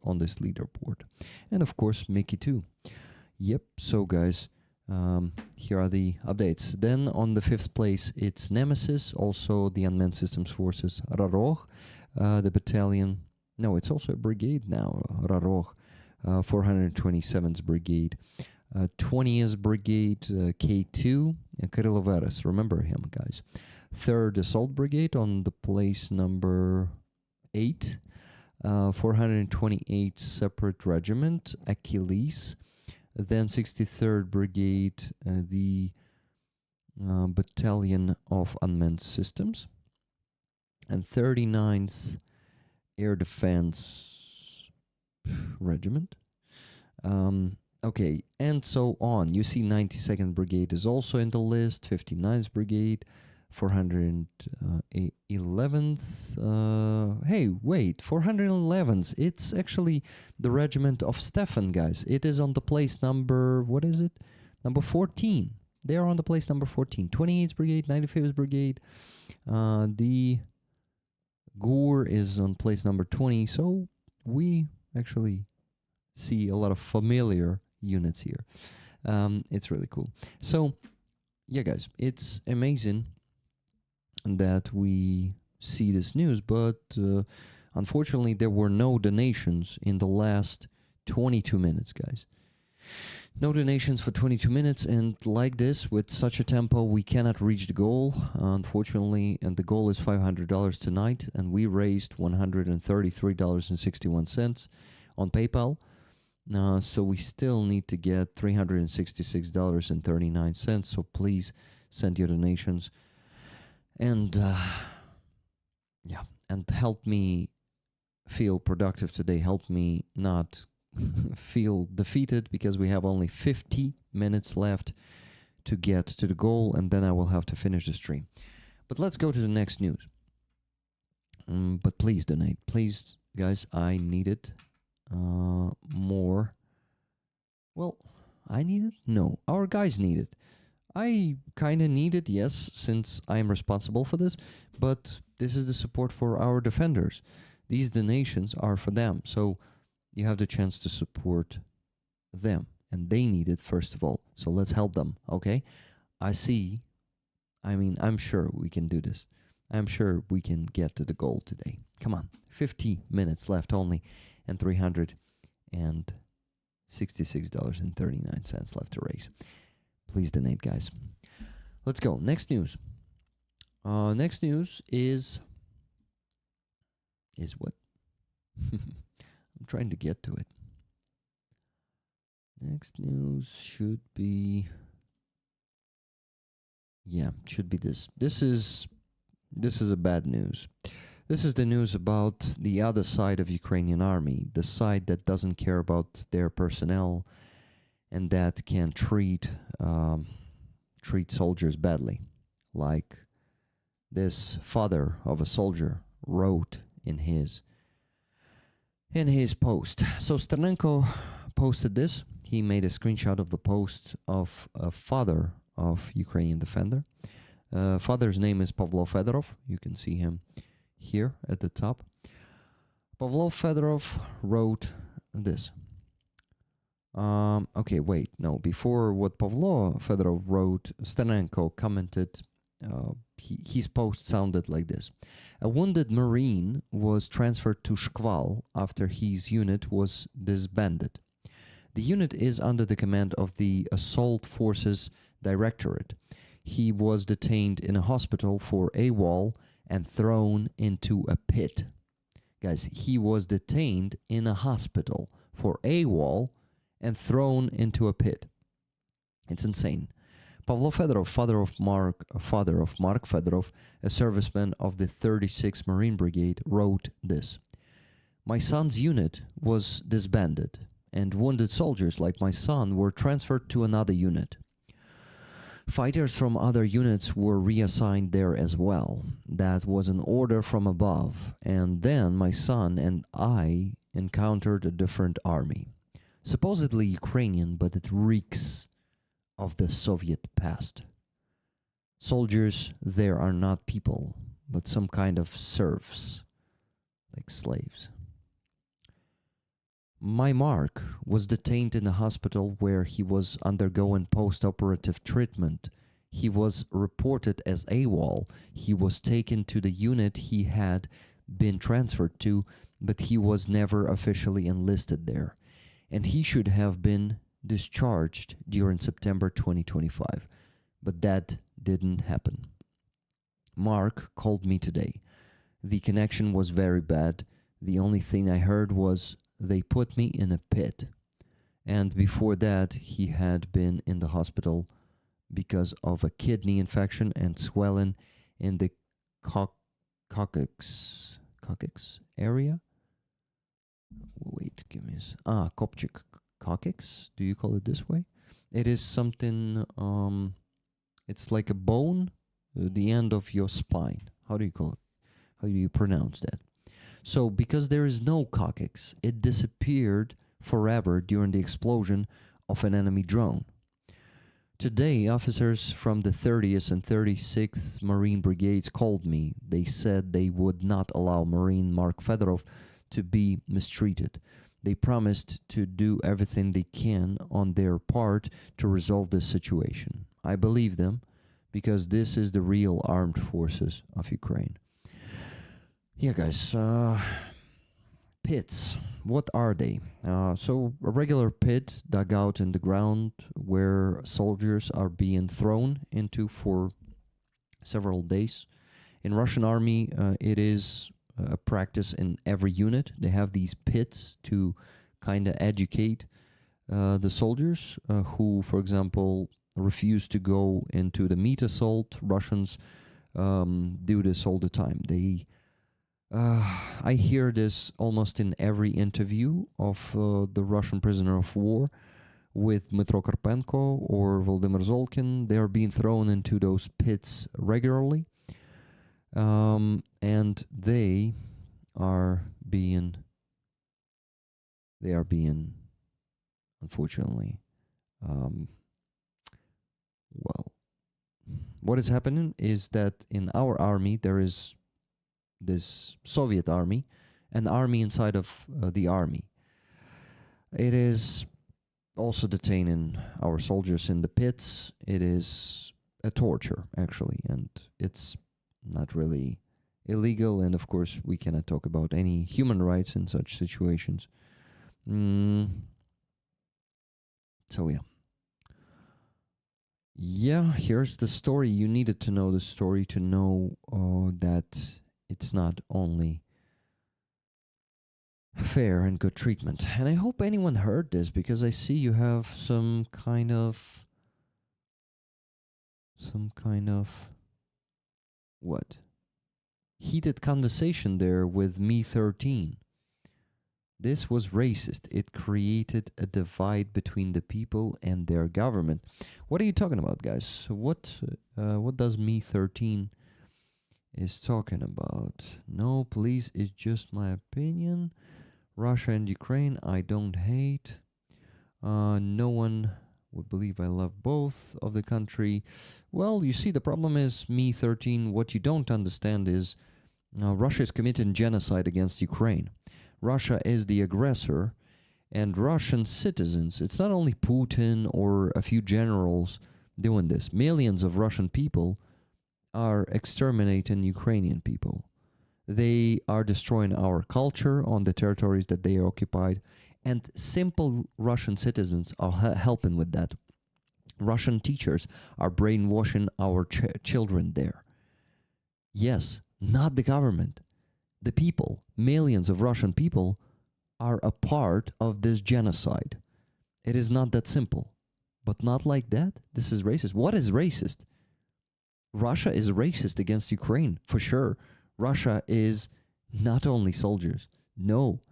on this leaderboard, and of course Mickey too. Yep. So guys, here are the updates. Then on the 5th place, it's Nemesis, also the Unmanned Systems Forces Raroch, the battalion. No, it's also a brigade now. Raroch, 427th Brigade, 20th Brigade, K2, Kyriloveris. Remember him, guys. 3rd Assault Brigade on the place number 8, 428 separate regiment, Achilles. Then 63rd Brigade, the Battalion of Unmanned Systems. And 39th Air Defense Regiment. Okay, and so on. You see 92nd Brigade is also in the list, 59th Brigade, 411th. Hey, wait, 411th. It's actually the regiment of Stefan, guys. It is on the place number, what is it? Number 14. They are on the place number 14. 28th Brigade, 95th Brigade. The Gore is on place number 20. So we actually see a lot of familiar units here. It's really cool. So, yeah, guys, it's amazing that we see this news, but unfortunately, there were no donations in the last 22 minutes, guys. No donations for 22 minutes, and like this, with such a tempo, we cannot reach the goal, unfortunately, and the goal is $500 tonight, and we raised $133.61 on PayPal. So we still need to get $366.39, so please send your donations, and yeah, and help me feel productive today. Help me not feel defeated, because we have only 50 minutes left to get to the goal, and then I will have to finish the stream. But let's go to the next news. But please donate. Please, guys, I need it more. Well, I need it? No, our guys need it. I kind of need it, yes, since I am responsible for this, but this is the support for our defenders. These donations are for them, so you have the chance to support them, and they need it first of all. So let's help them, okay? I'm sure we can do this. I'm sure we can get to the goal today. Come on, 50 minutes left only, and $366.39 left to raise. Please donate, guys. Let's go. Next news. Next news is what? I'm trying to get to it. Next news should be, should be this. This is a bad news. This is the news about the other side of Ukrainian army, the side that doesn't care about their personnel and that can treat soldiers badly, like this father of a soldier wrote in his post. So Sternenko posted this. He made a screenshot of the post of a father of Ukrainian defender. Father's name is Pavlo Fedorov. You can see him here at the top. Pavlo Fedorov wrote this. Okay, wait, no. Before what Pavlo Fedorov wrote, Sternenko commented. His post sounded like this. A wounded Marine was transferred to Shkval after his unit was disbanded. The unit is under the command of the Assault Forces Directorate. He was detained in a hospital for AWOL and thrown into a pit. Guys, he was detained in a hospital for AWOL and thrown into a pit. It's insane. Pavlo Fedorov, father of Mark Fedorov, a serviceman of the 36th Marine Brigade, wrote this. My son's unit was disbanded, and wounded soldiers like my son were transferred to another unit. Fighters from other units were reassigned there as well. That was an order from above, and then my son and I encountered a different army. Supposedly Ukrainian, but it reeks of the Soviet past. Soldiers there are not people, but some kind of serfs, like slaves. My Mark was detained in a hospital where he was undergoing post-operative treatment. He was reported as AWOL. He was taken to the unit he had been transferred to, but he was never officially enlisted there. And he should have been discharged during September 2025, but that didn't happen. Mark called me today. The connection was very bad. The only thing I heard was they put me in a pit. And before that, he had been in the hospital because of a kidney infection and swelling in the coccyx area. Wait, give me Kopchik coccyx. Do you call it this way? It is something. It's like a bone, the end of your spine. How do you call it? How do you pronounce that? So, because there is no coccyx, it disappeared forever during the explosion of an enemy drone. Today, officers from the 30th and 36th Marine Brigades called me. They said they would not allow Marine Mark Fedorov to be mistreated. They promised to do everything they can on their part to resolve this situation. I believe them because this is the real armed forces of Ukraine. Yeah, guys, pits. What are they? So a regular pit dug out in the ground where soldiers are being thrown into for several days. In Russian army, it is a practice in every unit. They have these pits to kind of educate the soldiers who, for example, refuse to go into the meat assault. Russians do this all the time. I hear this almost in every interview of the Russian prisoner of war with Dmitro Karpenko or Volodymyr Zolkin. They are being thrown into those pits regularly, and they are being, unfortunately, well, what is happening is that in our army there is this Soviet army, an army inside of the army. It is also detaining our soldiers in the pits. It is a torture, actually, and it's not really illegal. And of course, we cannot talk about any human rights in such situations. So yeah. Yeah, here's the story. You needed to know the story to know that it's not only fair and good treatment. And I hope anyone heard this, because I see you have some kind of what? Heated conversation there with Me 13. This was racist. It created a divide between the people and their government. What are you talking about, guys? What does Me 13 is talking about? No, please, it's just my opinion. Russia and Ukraine, I don't hate. No one would believe I love both of the country. Well, you see, the problem is Me 13. What you don't understand is Russia is committing genocide against Ukraine. Russia is the aggressor, and Russian citizens, it's not only Putin or a few generals doing this. Millions of Russian people are exterminating Ukrainian people. They are destroying our culture on the territories that they occupied, and simple Russian citizens are helping with that. Russian teachers are brainwashing our children there. Yes, not the government. The people, millions of Russian people, are a part of this genocide. It is not that simple. But not like that. This is racist. What is racist? Russia is racist against Ukraine, for sure. Russia is not only soldiers. No.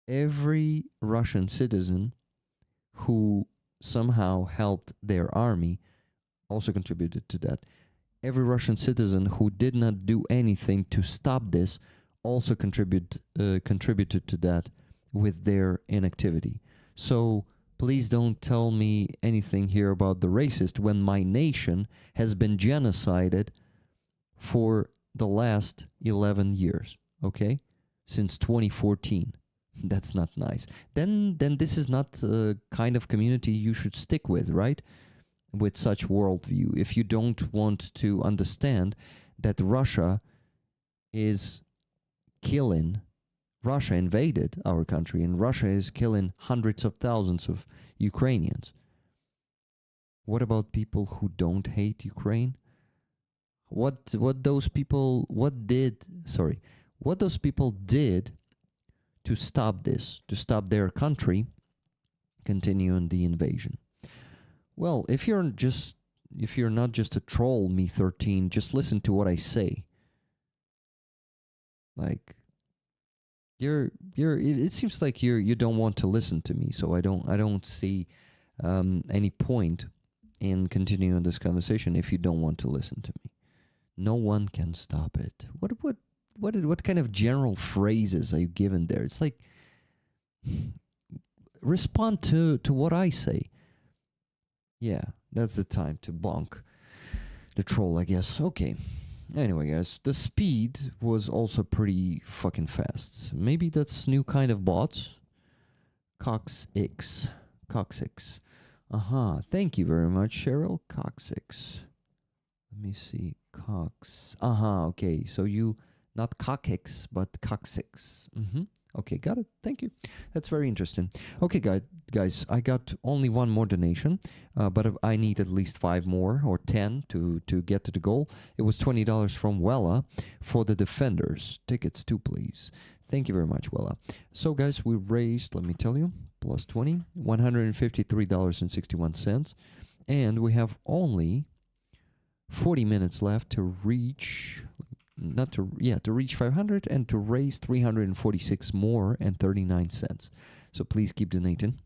Every Russian citizen who somehow helped their army also contributed to that. Every Russian citizen who did not do anything to stop this also contributed to that with their inactivity. So please don't tell me anything here about the racist when my nation has been genocided for the last 11 years, okay? Since 2014. That's not nice. Then this is not the kind of community you should stick with, right? With such worldview. If you don't want to understand that Russia is killing, Russia invaded our country, and Russia is killing hundreds of thousands of Ukrainians. What about people who don't hate Ukraine? What those people did to stop this, to stop their country continuing the invasion? Well, if you're not just a troll, Me 13, just listen to what I say. Like, it seems like you don't want to listen to me, so I don't see any point in continuing this conversation if you don't want to listen to me. No one can stop it. What kind of general phrases are you given there? It's like, respond to what I say. Yeah, that's the time to bonk the troll, I guess. Okay. Anyway, guys, the speed was also pretty fucking fast. Maybe that's new kind of bots. Cox Coxix. Thank you very much, Cheryl. Coxix. Let me see. Cox. Okay. So you, not Coxix, but Coxix. Okay, got it. Thank you. That's very interesting. Okay, guys, I got only one more donation, but I need at least 5 more or 10 to get to the goal. It was $20 from Wella for the Defenders. Tickets too, please. Thank you very much, Wella. So, guys, we raised, let me tell you, plus 20, $153.61. And we have only 40 minutes left to reach, to reach 500 and to raise 346 more and 39 cents. So please keep donating.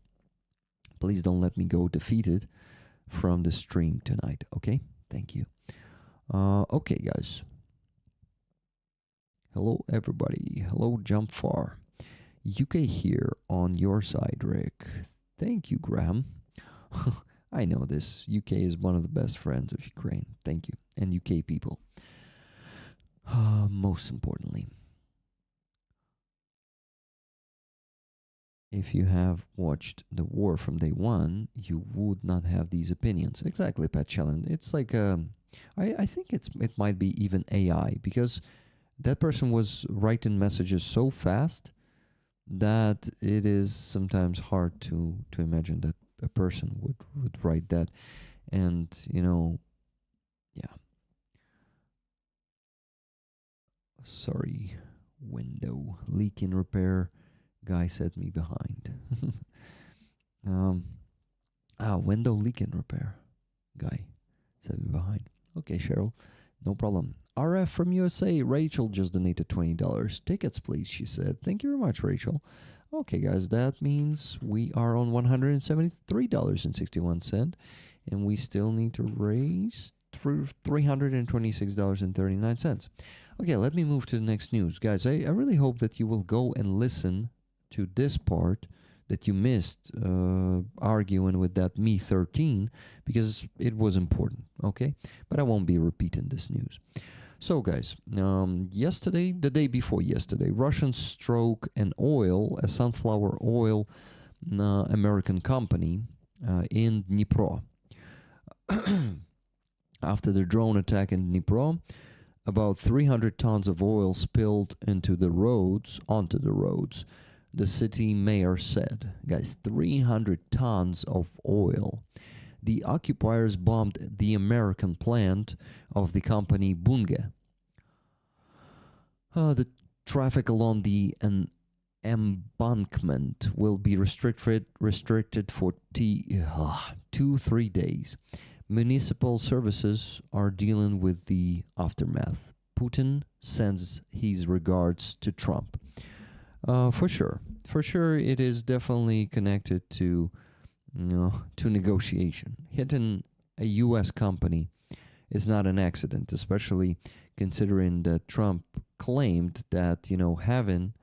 Please don't let me go defeated from the stream tonight, okay? Thank you. Okay, guys. Hello, everybody. Hello, Jump Far. UK here on your side, Rick. Thank you, Graham. I know this. UK is one of the best friends of Ukraine. Thank you. And UK people. Most importantly, if you have watched the war from day one, you would not have these opinions. Exactly, Pat Challen. It's like, I think it might be even AI, because that person was writing messages so fast that it is sometimes hard to imagine that a person would write that. And, yeah. Sorry, window leaking repair. Guy set me behind. Window leaking repair. Guy set me behind. Okay, Cheryl, no problem. RF from USA, Rachel just donated $20. Tickets, please, she said. Thank you very much, Rachel. Okay, guys, that means we are on $173.61, and we still need to raise $326.39. Okay, let me move to the next news. Guys, I really hope that you will go and listen to this part that you missed arguing with that Me 13, because it was important, okay? But I won't be repeating this news. So, guys, yesterday, the day before yesterday, Russians struck a sunflower oil American company in Dnipro. After the drone attack in Dnipro, about 300 tons of oil spilled onto the roads, the city mayor said. Guys, 300 tons of oil. The occupiers bombed the American plant of the company Bunge. The traffic along the embankment will be restricted for 2-3 days. Municipal services are dealing with the aftermath. Putin sends his regards to Trump. For sure, it is definitely connected to negotiation. Hitting a U.S. company is not an accident, especially considering that Trump claimed that having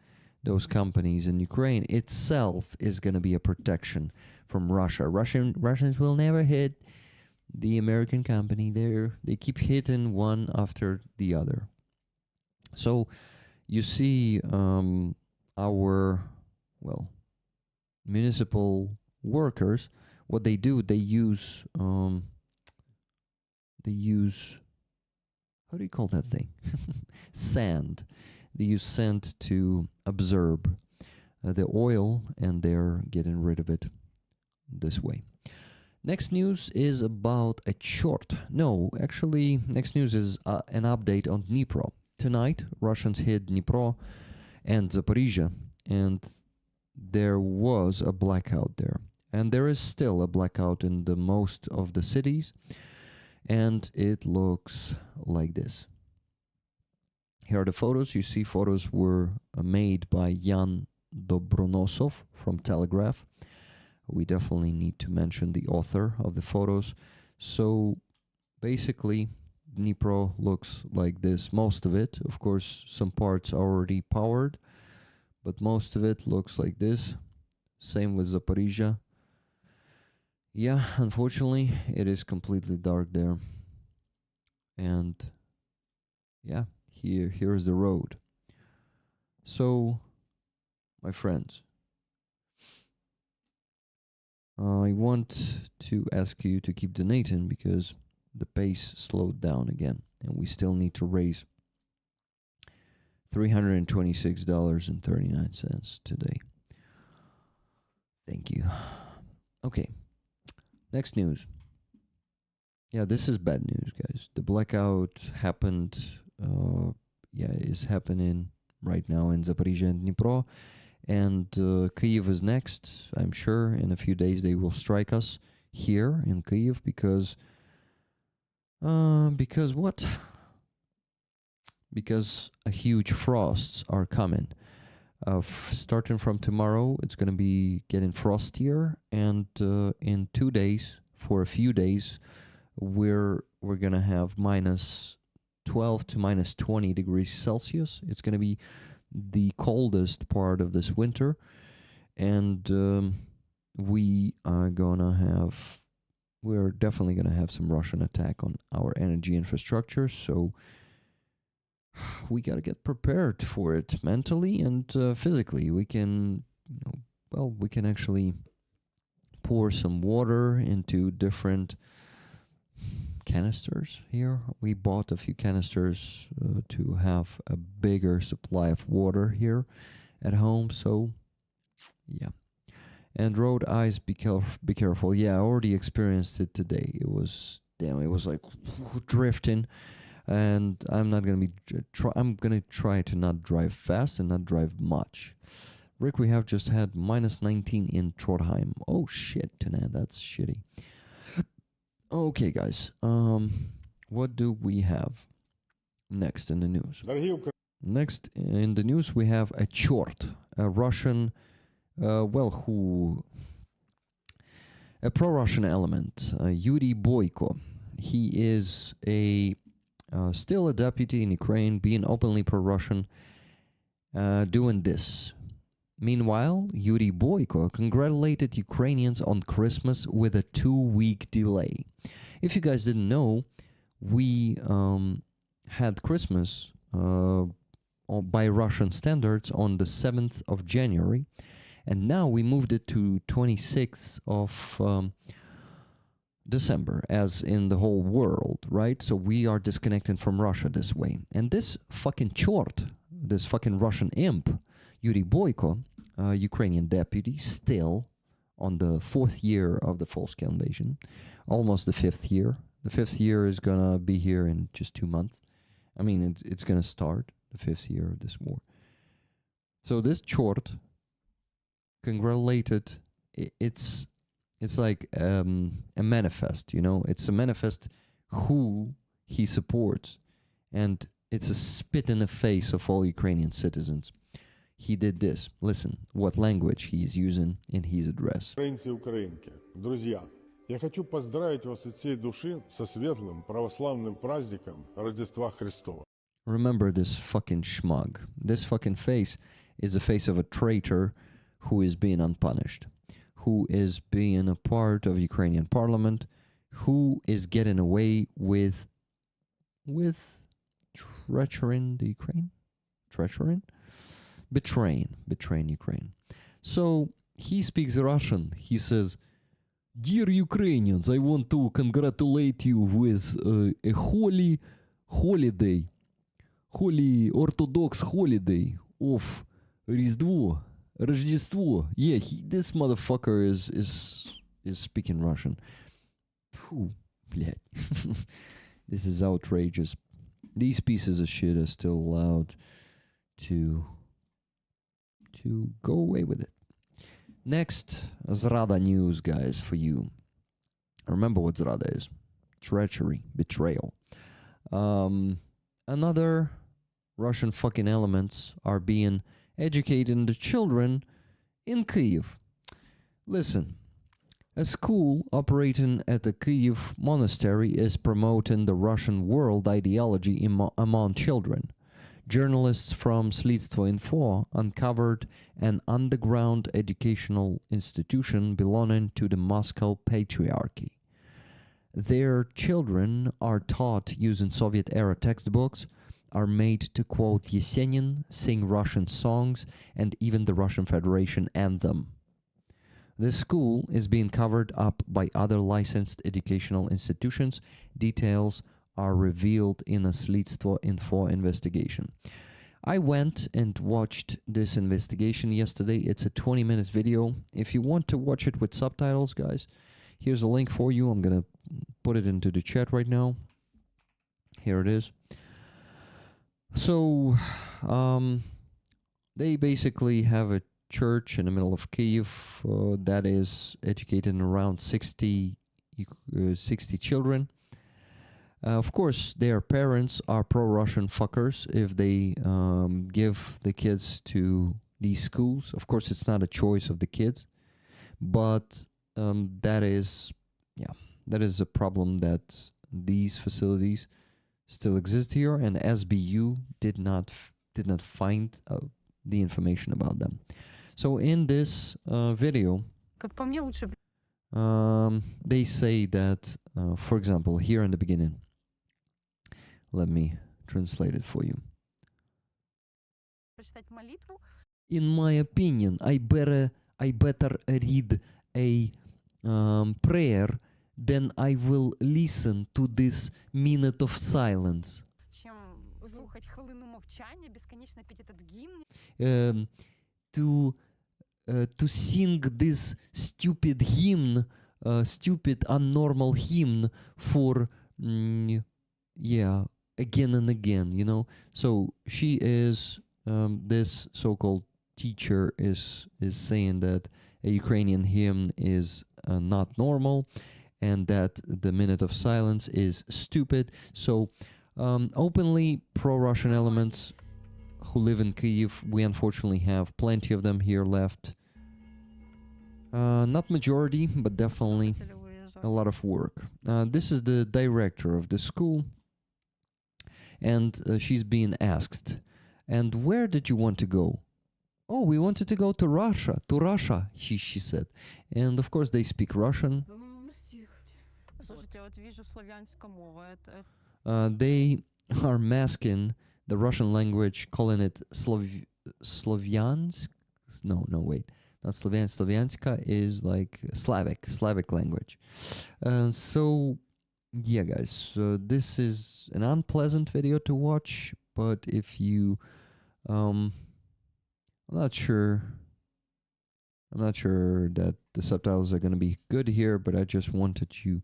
those companies in Ukraine itself is going to be a protection from Russia. Russians will never hit the American company. They keep hitting one after the other. So you see, our municipal workers, what they do, they use how do you call that thing? Sand. They use sand to absorb the oil, and they're getting rid of it this way. Next news is about next news is an update on Dnipro. Tonight, Russians hit Dnipro and Zaporizhia, and there was a blackout there. And there is still a blackout in the most of the cities, and it looks like this. Here are the photos. You see photos were made by Jan Dobronosov from Telegraph. We definitely need to mention the author of the photos. So basically, Dnipro looks like this. Most of it, of course, some parts are already powered, but most of it looks like this. Same with Zaporizhia. Yeah, unfortunately, it is completely dark there. And yeah, here's the road. So, my friends, I want to ask you to keep donating because the pace slowed down again, and we still need to raise $326.39 today. Thank you. Okay, next news. Yeah, this is bad news, guys. The blackout happened, is happening right now in Zaporizhia and Dnipro. And Kyiv is next. I'm sure in a few days they will strike us here in Kyiv because what? Because a huge frosts are coming. Starting from tomorrow, it's gonna be getting frostier, and in 2 days, for a few days, we're gonna have minus 12 to minus 20 degrees Celsius. It's gonna be the coldest part of this winter, and we're definitely gonna have some Russian attack on our energy infrastructure. So we gotta get prepared for it mentally and physically. We can, we can actually pour some water into different canisters here. We bought a few canisters to have a bigger supply of water here at home. So, yeah. And road ice, be careful. Yeah, I already experienced it today. It was like drifting, and I'm not gonna be. I'm gonna try to not drive fast and not drive much. Rick, we have just had minus 19 in Trondheim. Oh shit, Tanan, that's shitty. Okay, guys. What do we have next in the news? Next in the news, we have a Chort, a Russian, a pro-Russian element, Yuri Boyko. He is still a deputy in Ukraine, being openly pro-Russian, doing this. Meanwhile, Yuri Boyko congratulated Ukrainians on Christmas with a 2-week delay. If you guys didn't know, we had Christmas by Russian standards on the 7th of January, and now we moved it to 26th of December, as in the whole world, right? So we are disconnected from Russia this way. And this fucking chort, this fucking Russian imp, Yuri Boyko, Ukrainian deputy, still on the 4th year of the full-scale invasion, almost the 5th year. The 5th year is gonna be here in just 2 months. I mean, it's gonna start the 5th year of this war. So this chort congratulated. It's like a manifest, It's a manifest who he supports, and it's a spit in the face of all Ukrainian citizens. He did this. Listen, what language he is using in his address. Украинцы и украинки, друзья, я хочу поздравить вас от всей души со светлым православным праздником Рождества Христова. Remember this fucking schmug. This fucking face is the face of a traitor who is being unpunished, who is being a part of Ukrainian parliament, who is getting away with treacherying the Ukraine? Betraying Ukraine. So he speaks Russian. He says, "Dear Ukrainians, I want to congratulate you with a holy holiday, holy Orthodox holiday of Рождество. Yeah, this motherfucker is speaking Russian. Phew, блядь. This is outrageous. These pieces of shit are still allowed to go away with it. Next, Zrada news, guys, for you. Remember what Zrada is. Treachery, betrayal. Another Russian fucking elements are being educating the children in Kyiv. Listen, a school operating at the Kyiv monastery is promoting the Russian world ideology among children. Journalists from Следство Info uncovered an underground educational institution belonging to the Moscow Patriarchy. Their children are taught using Soviet-era textbooks, are made to quote Yesenin, sing Russian songs, and even the Russian Federation anthem. This school is being covered up by other licensed educational institutions. Details are revealed in a Следство Info investigation. I went and watched this investigation yesterday. It's a 20-minute video. If you want to watch it with subtitles, guys, here's a link for you. I'm going to put it into the chat right now. Here it is. So, they basically have a church in the middle of Kiev that is educating around 60 children. Of course, their parents are pro-Russian fuckers if they give the kids to these schools. Of course, it's not a choice of the kids, but that is a problem that these facilities still exist here, and SBU did not find the information about them. So in this video, they say that, for example, here in the beginning, let me translate it for you. In my opinion, I better read a prayer, then I will listen to this minute of silence. To sing this stupid hymn, stupid unnormal hymn for again and again, you know. So she is this so-called teacher is saying that a Ukrainian hymn is not normal, and that the minute of silence is stupid. So openly pro-Russian elements who live in Kyiv, we unfortunately have plenty of them here left. Not majority, but definitely a lot of work. This is the director of the school, and she's being asked, and where did you want to go? Oh, we wanted to go to Russia, she said. And of course they speak Russian. They are masking the Russian language, calling it Slovyansk. No, wait. Not Slovyanska is like Slavic language. So, yeah, guys. This is an unpleasant video to watch, but if you... I'm not sure that the subtitles are going to be good here, but I just wanted you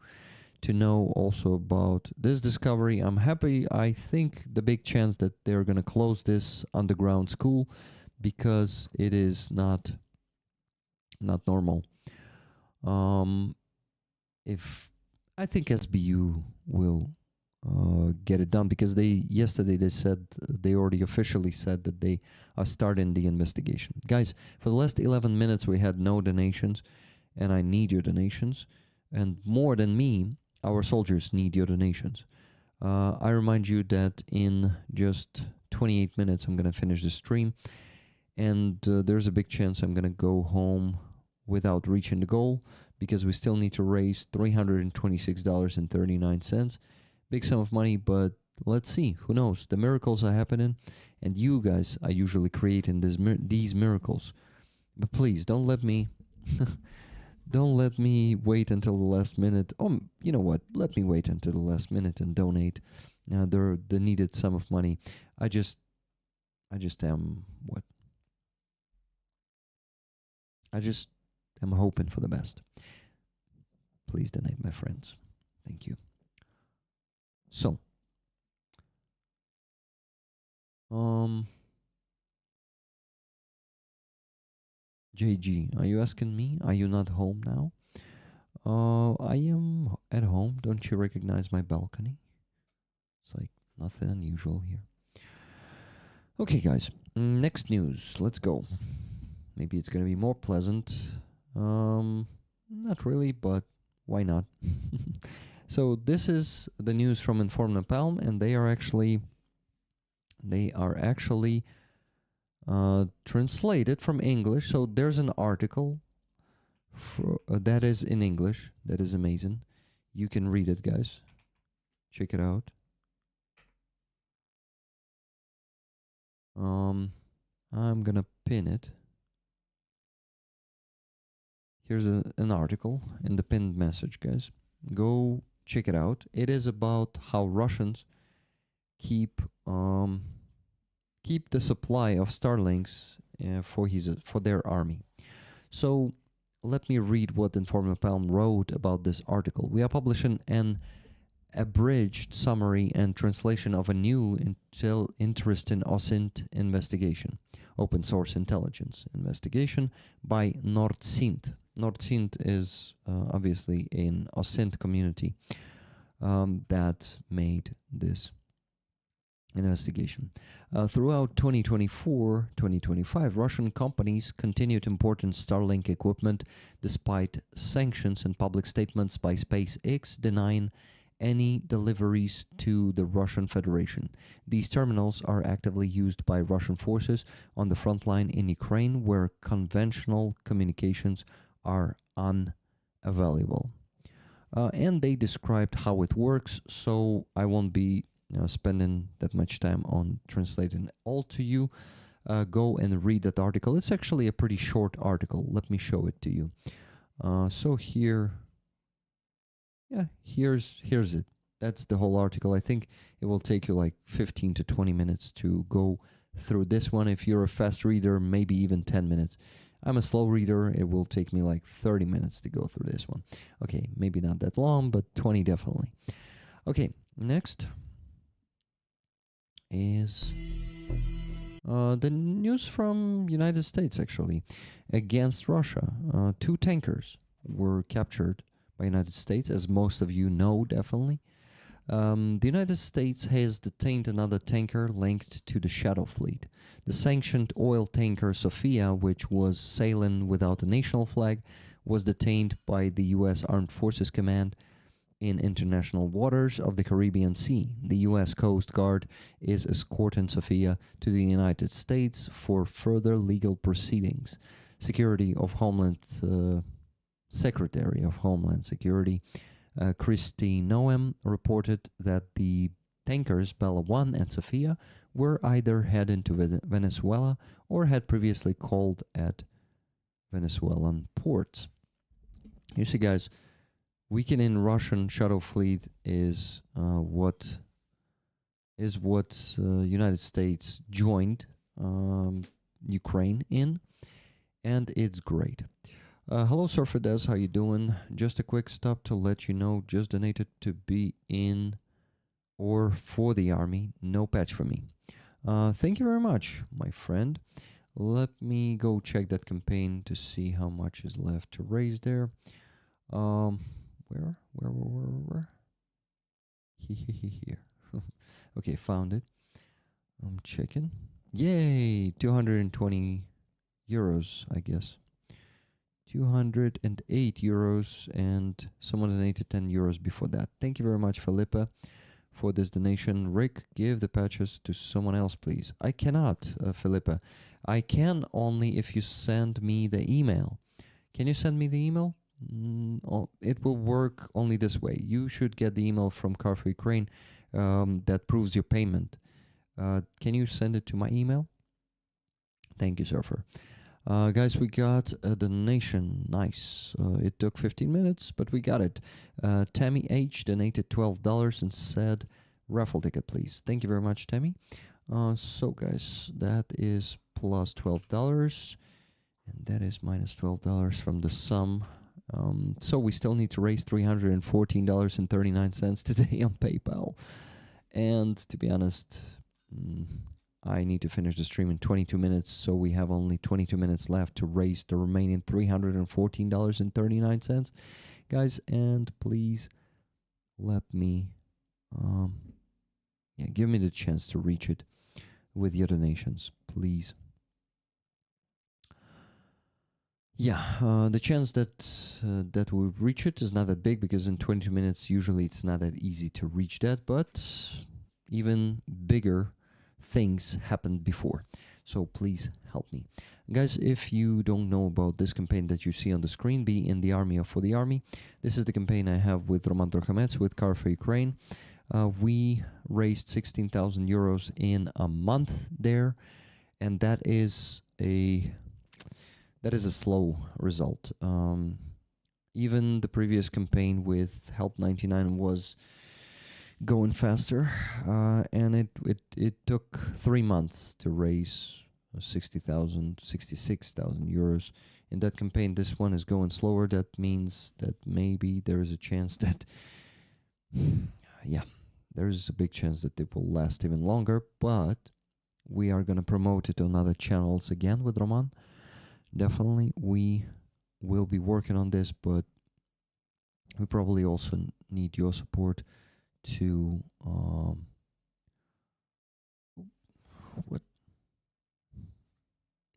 to know also about this discovery. I'm happy. I think the big chance that they're going to close this underground school because it is not normal. If I think SBU will get it done, because yesterday they said they already officially said that they are starting the investigation. Guys, for the last 11 minutes we had no donations, and I need your donations, and more than me, our soldiers need your donations. I remind you that in just 28 minutes I'm gonna finish the stream, and there's a big chance I'm gonna go home without reaching the goal, because we still need to raise $326.39. Big sum of money, but let's see. Who knows? The miracles are happening, and you guys are usually creating these miracles. But please, don't let me wait until the last minute. Oh, you know what? Let me wait until the last minute and donate the needed sum of money. I just am what? I just am hoping for the best. Please donate, my friends. Thank you. So, JG, are you asking me? Are you not home now? I am at home. Don't you recognize my balcony? It's like nothing unusual here. Okay, guys. Next news. Let's go. Maybe it's gonna be more pleasant. Not really, but why not? So this is the news from Inform Napalm, and they are actually They are actually translated from English. So there's an article that is in English. That is amazing. You can read it, guys. Check it out. I'm gonna pin it. Here's an article in the pinned message, guys. Go check it out. It is about how Russians keep the supply of Starlinks for their army. So let me read what Informer Palm wrote about this article. We are publishing an abridged summary and translation of a new interesting OSINT investigation, open source intelligence investigation by NordSint. NordSint is obviously an OSINT community that made this investigation. Throughout 2024-2025, Russian companies continued importing Starlink equipment despite sanctions and public statements by SpaceX denying any deliveries to the Russian Federation. These terminals are actively used by Russian forces on the front line in Ukraine, where conventional communications are unavailable. And they described how it works, so I won't be spending that much time on translating all to you. Go and read that article. It's actually a pretty short article. Let me show it to you. So here, here's it. That's the whole article. I think it will take you like 15 to 20 minutes to go through this one. If you're a fast reader, maybe even 10 minutes. I'm a slow reader. It will take me like 30 minutes to go through this one. Okay, maybe not that long, but 20 definitely. Okay, next is the news from United States, actually, against Russia. 2 tankers were captured by United States, as most of you know, definitely. The United States has detained another tanker linked to the Shadow Fleet. The sanctioned oil tanker Sophia, which was sailing without a national flag, was detained by the U.S. Armed Forces Command in international waters of the Caribbean Sea. The U.S. Coast Guard is escorting Sophia to the United States for further legal proceedings. Secretary of Homeland Security Kristi Noem reported that the tankers Bella 1 and Sophia were either heading to Venezuela or had previously called at Venezuelan ports. You see, guys, weakening Russian Shadow Fleet is what United States joined Ukraine in, and it's great. Hello, Surfer Des, how you doing? Just a quick stop to let you know, just donated to be in or for the army, no patch for me. Thank you very much, my friend. Let me go check that campaign to see how much is left to raise there. Where? Here. Okay, found it. I'm checking. Yay, 220 euros, I guess. 208 euros, and someone donated 10 euros before that. Thank you very much, Felipe, for this donation. Rick, give the patches to someone else, please. I cannot, Felipe. I can only if you send me the email. Can you send me the email? It will work only this way. You should get the email from Car for Ukraine that proves your payment. Can you send it to my email? Thank you, Surfer. Guys, we got a donation. Nice. It took 15 minutes, but we got it. Tammy H donated $12 and said, raffle ticket, please. Thank you very much, Tammy. So, guys, that is plus $12, and that is minus $12 from the sum. So we still need to raise $314.39 today on PayPal. And to be honest, I need to finish the stream in 22 minutes, so we have only 22 minutes left to raise the remaining $314.39, guys. And please let me, give me the chance to reach it with your donations, please. The chance that we reach it is not that big, because in 22 minutes usually it's not that easy to reach that, but even bigger things happened before. So please help me. Guys, if you don't know about this campaign that you see on the screen, Be in the Army or For the Army, this is the campaign I have with Roman Trochamets, with Car for Ukraine. We raised 16,000 euros in a month there, and that is a slow result. Even the previous campaign with Help 99 was going faster, and it took 3 months to raise 66,000 euros in that campaign. This one is going slower. That means that maybe there is a chance that there is a big chance that it will last even longer, but we are going to promote it on other channels again with Roman. Definitely we will be working on this, but we probably also need your support to what?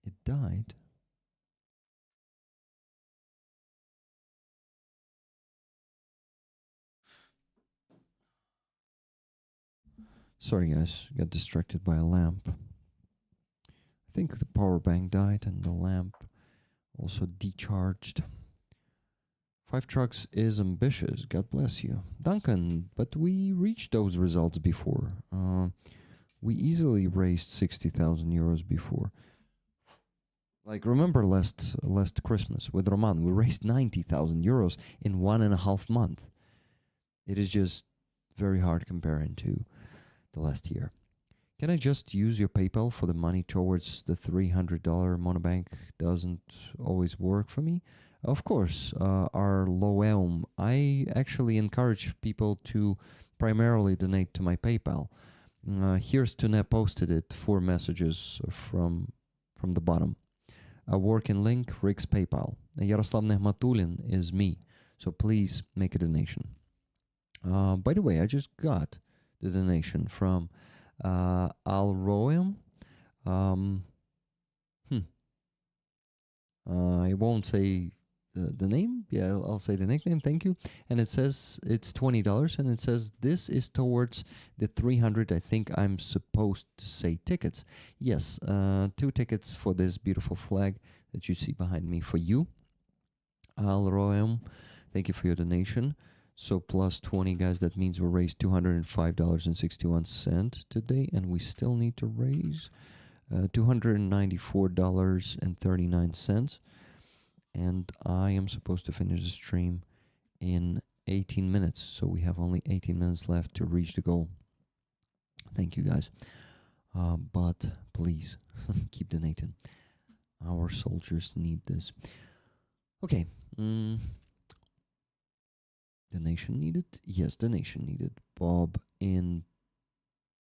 It died. Sorry guys, got distracted by a lamp. I think the power bank died and the lamp also decharged. 5 trucks is ambitious, God bless you. Duncan, but we reached those results before. We easily raised 60,000 euros before. Like, remember last Christmas with Roman, we raised 90,000 euros in 1.5 months. It is just very hard comparing to the last year. Can I just use your PayPal for the money towards the $300 monobank? Doesn't always work for me. Of course, our Loeum, I actually encourage people to primarily donate to my PayPal. Here's Tune posted it, 4 messages from the bottom. A working link, Rick's PayPal. Yaroslav Nehmatulin is me, so please make a donation. By the way, I just got the donation from Al Roem. I won't say the name. Yeah, I'll say the nickname. Thank you. And it says it's $20, and it says this is towards the 300. I think I'm supposed to say tickets. Yes, 2 tickets for this beautiful flag that you see behind me for you. Al Roem, thank you for your donation. So plus 20, guys, that means we raised $205.61 today, and we still need to raise $294.39. And I am supposed to finish the stream in 18 minutes, so we have only 18 minutes left to reach the goal. Thank you, guys. But please, keep donating. Our soldiers need this. Okay. Donation needed? Yes, donation needed. Bob in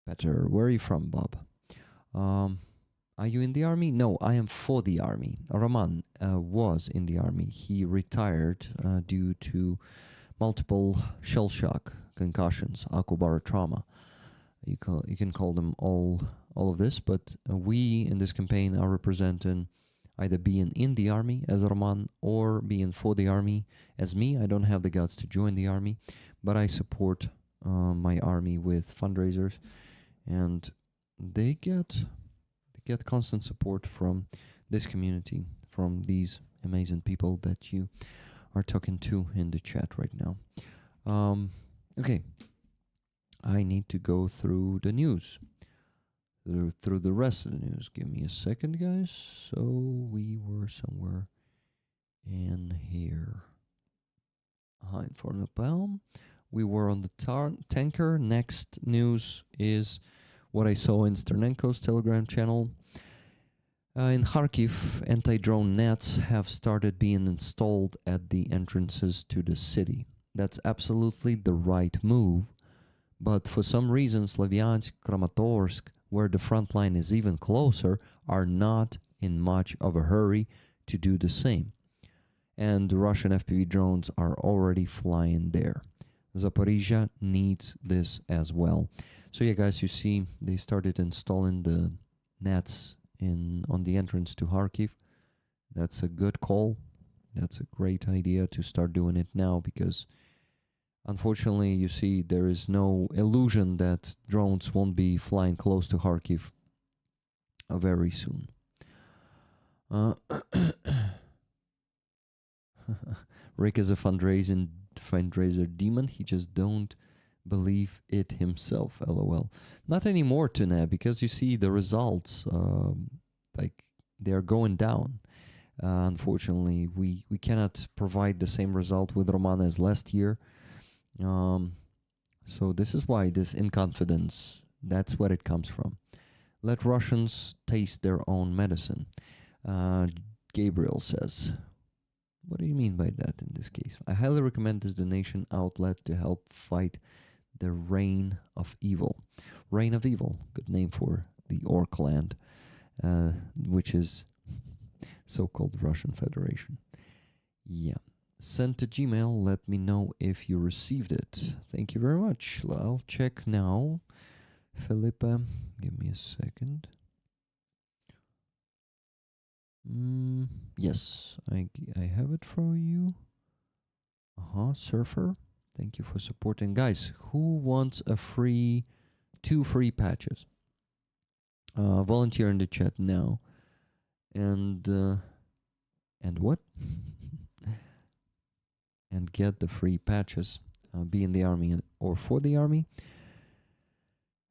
Better. Where are you from, Bob? Are you in the army? No, I am for the army. Roman was in the army. He retired due to multiple shell shock, concussions, Akubara trauma. You can call them all of this, but we in this campaign are representing either being in the army as Roman or being for the army as me. I don't have the guts to join the army, but I support my army with fundraisers, and they get constant support from this community, from these amazing people that you are talking to in the chat right now. Okay, I need to go through the news. Through the rest of the news. Give me a second, guys. So we were somewhere in here. In front of the palm. We were on the tanker. Next news is what I saw in Sternenko's Telegram channel. In Kharkiv, anti-drone nets have started being installed at the entrances to the city. That's absolutely the right move. But for some reason, Slavyansk, Kramatorsk, where the front line is even closer, are not in much of a hurry to do the same. And the Russian FPV drones are already flying there. Zaporizhia needs this as well. So yeah, guys, you see they started installing the nets on the entrance to Kharkiv. That's a good call. That's a great idea to start doing it now, because Unfortunately, you see, there is no illusion that drones won't be flying close to Kharkiv very soon. Rick is a fundraiser demon. He just don't believe it himself. LOL. Not anymore, Tune, because you see the results. Like they are going down. Unfortunately, we cannot provide the same result with Roman as last year. So this is why this inconfidence. That's where it comes from. Let Russians taste their own medicine. Gabriel says. What do you mean by that in this case? I highly recommend this donation outlet to help fight the reign of evil. Reign of evil, good name for the Orc land, which is so-called Russian Federation. Yeah. Send to Gmail. Let me know if you received it. Thank you very much. I'll check now. Felipe, give me a second. Yes, I have it for you. Surfer. Thank you for supporting. Guys, who wants two free patches? Volunteer in the chat now. And what? And get the free patches. Be in the army or for the army.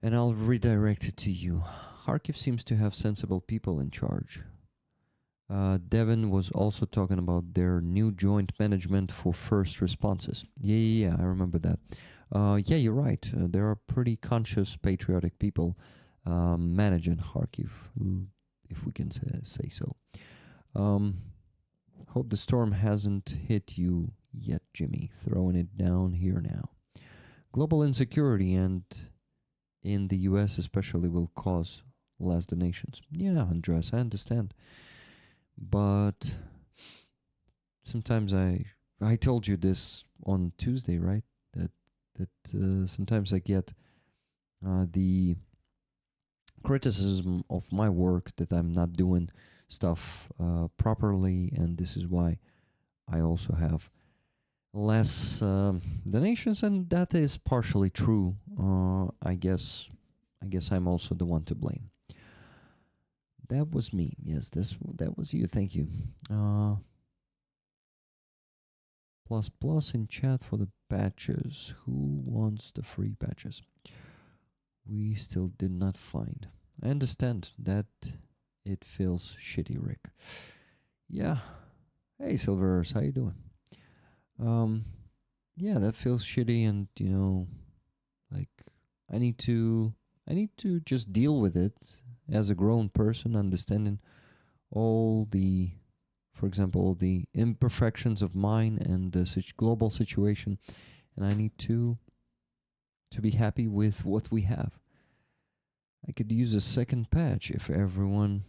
And I'll redirect it to you. Kharkiv seems to have sensible people in charge. Devin was also talking about their new joint management for first responses. Yeah, I remember that. Yeah, you're right. There are pretty conscious, patriotic people managing Kharkiv, if we can say so. Hope the storm hasn't hit you yet, Jimmy. Throwing it down here now. Global insecurity and in the US especially will cause less donations. Yeah, Andres, I understand. But sometimes I told you this on Tuesday, right? That sometimes I get the criticism of my work that I'm not doing stuff properly, and this is why I also have less donations, and that is partially true. I guess I'm also the one to blame. That was me. Yes, that was you. Thank you. Plus in chat for the patches. Who wants the free patches? We still did not find. I understand that it feels shitty, Rick. Yeah. Hey, Silverers, how you doing? Yeah, that feels shitty, and like I need to just deal with it as a grown person, understanding all the, for example, the imperfections of mine and the global situation, and I need to be happy with what we have. I could use a second patch if everyone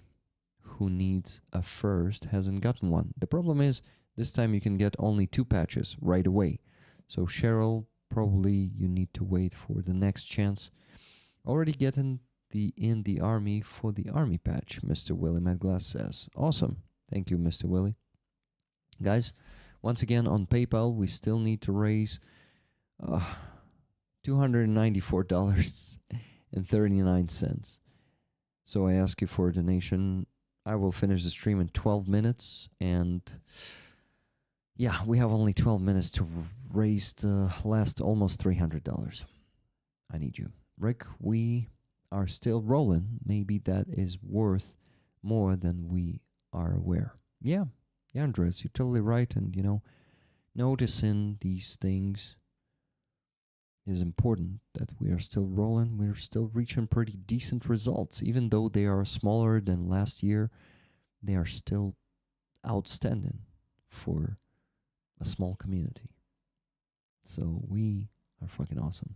who needs a first hasn't gotten one. The problem is, this time you can get only 2 patches right away. So Cheryl, probably you need to wait for the next chance. Already getting in the army for the army patch, Mr. Willie Madglass says. Awesome. Thank you, Mr. Willie. Guys, once again, on PayPal, we still need to raise $294.39. So I ask you for a donation. I will finish the stream in 12 minutes. And yeah, we have only 12 minutes to raise the last almost $300. I need you. Rick, we are still rolling. Maybe that is worth more than we are aware. Yeah, Andres, you're totally right. And, noticing these things is important, that we are still rolling. We're still reaching pretty decent results. Even though they are smaller than last year, they are still outstanding for a small community. So we are fucking awesome.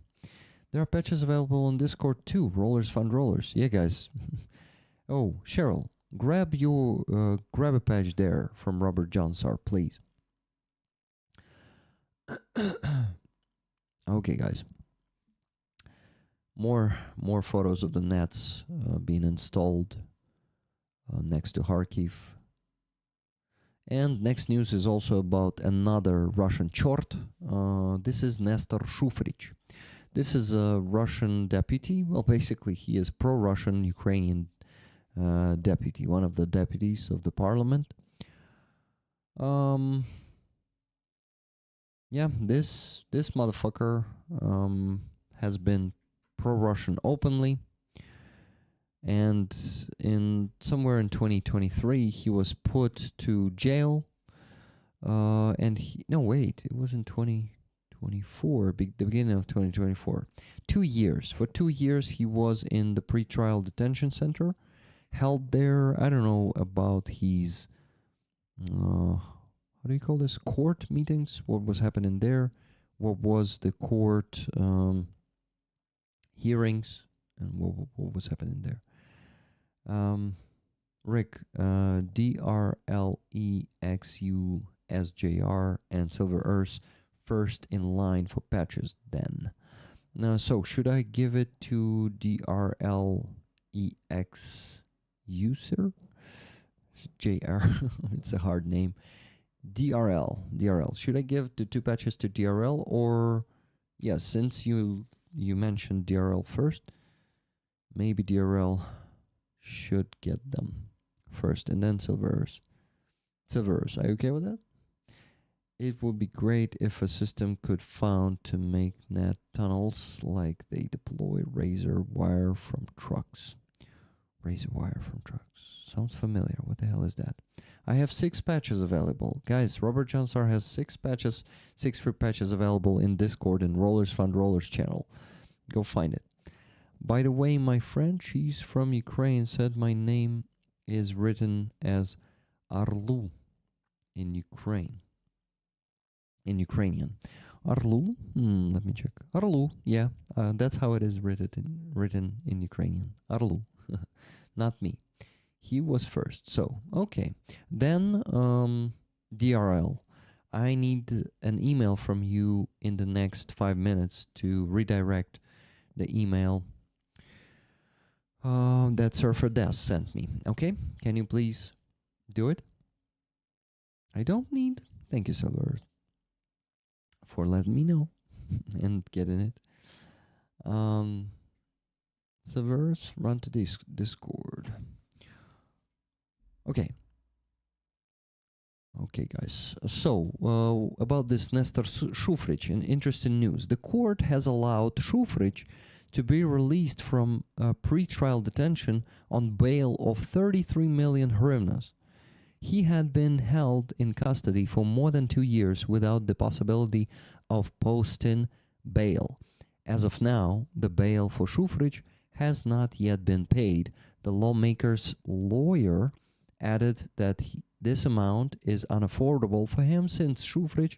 There are patches available on Discord too. Rollers fund rollers. Yeah, guys. Oh, Cheryl, grab a patch there from Robert Johnsar, please. Okay, guys. More photos of the nets being installed next to Kharkiv. And next news is also about another Russian chort. This is Nestor Shufrich. This is a Russian deputy. Well, basically, he is pro-Russian Ukrainian deputy, one of the deputies of the parliament. Yeah, this motherfucker has been pro-Russian openly, and in somewhere in 2023 he was put to jail. And no, wait, it was in 2024, the beginning of 2024. 2 years. For 2 years he was in the pretrial detention center, held there. I don't know about his how do you call this, court meetings, what was happening there, what was the court hearings, and what was happening there. Rick, DRLEXUSJR and Silver Earth first in line for patches then. Now, so should I give it to DRLEX user? JR, it's a hard name. DRL. Should I give the 2 patches to DRL, or yeah, since you mentioned DRL first, maybe DRL should get them first, and then Silver's. Are you okay with that? It would be great if a system could found to make net tunnels like they deploy razor wire from trucks. Razor wire from trucks. Sounds familiar. What the hell is that? I have 6 patches available. Guys, Robert Johnsar has 6 patches, 6 free patches available in Discord in Rollers Fund Rollers channel. Go find it. By the way, my friend, she's from Ukraine, said my name is written as Arlu in Ukraine. In Ukrainian. Arlu? Let me check. Arlu, yeah. That's how it is written in Ukrainian. Arlu. Not me. He was first. So, okay. Then, DRL. I need an email from you in the next 5 minutes to redirect the email that Surfer Death sent me. Okay? Can you please do it? I don't need. Thank you, Silver, for letting me know and getting it. Silvers, run to Discord. Okay. Okay, guys. So, about this Nestor Shufrich, an interesting news. The court has allowed Shufrich to be released from pre-trial detention on bail of 33 million hryvnias. He had been held in custody for more than 2 years without the possibility of posting bail. As of now, the bail for Shufrich has not yet been paid. The lawmaker's lawyer added that this amount is unaffordable for him since Shufrich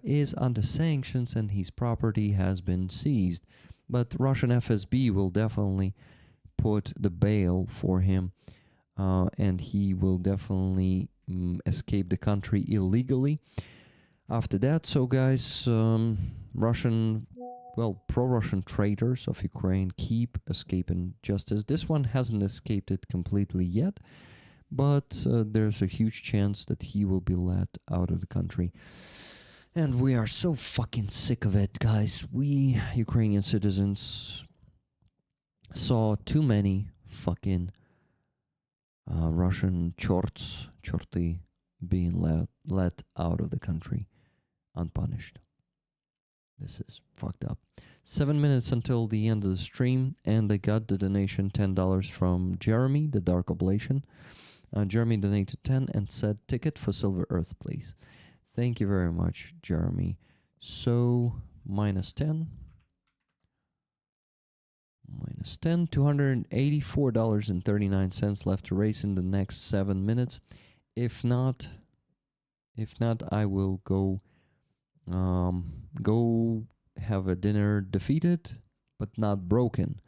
is under sanctions and his property has been seized. But Russian FSB will definitely put the bail for him, and he will definitely escape the country illegally after that. So guys, pro-Russian traitors of Ukraine keep escaping justice. This one hasn't escaped it completely yet, but there's a huge chance that he will be let out of the country. And we are so fucking sick of it, guys. We, Ukrainian citizens, saw too many fucking Russian chorty being let out of the country unpunished. This is fucked up. 7 minutes until the end of the stream, and I got the donation $10 from Jeremy, the Dark Oblation. Jeremy donated 10 and said, ticket for Silver Earth, please. Thank you very much, Jeremy. So, minus 10. Minus 10, $284.39 left to raise in the next 7 minutes. If not, I will go have a dinner defeated, but not broken.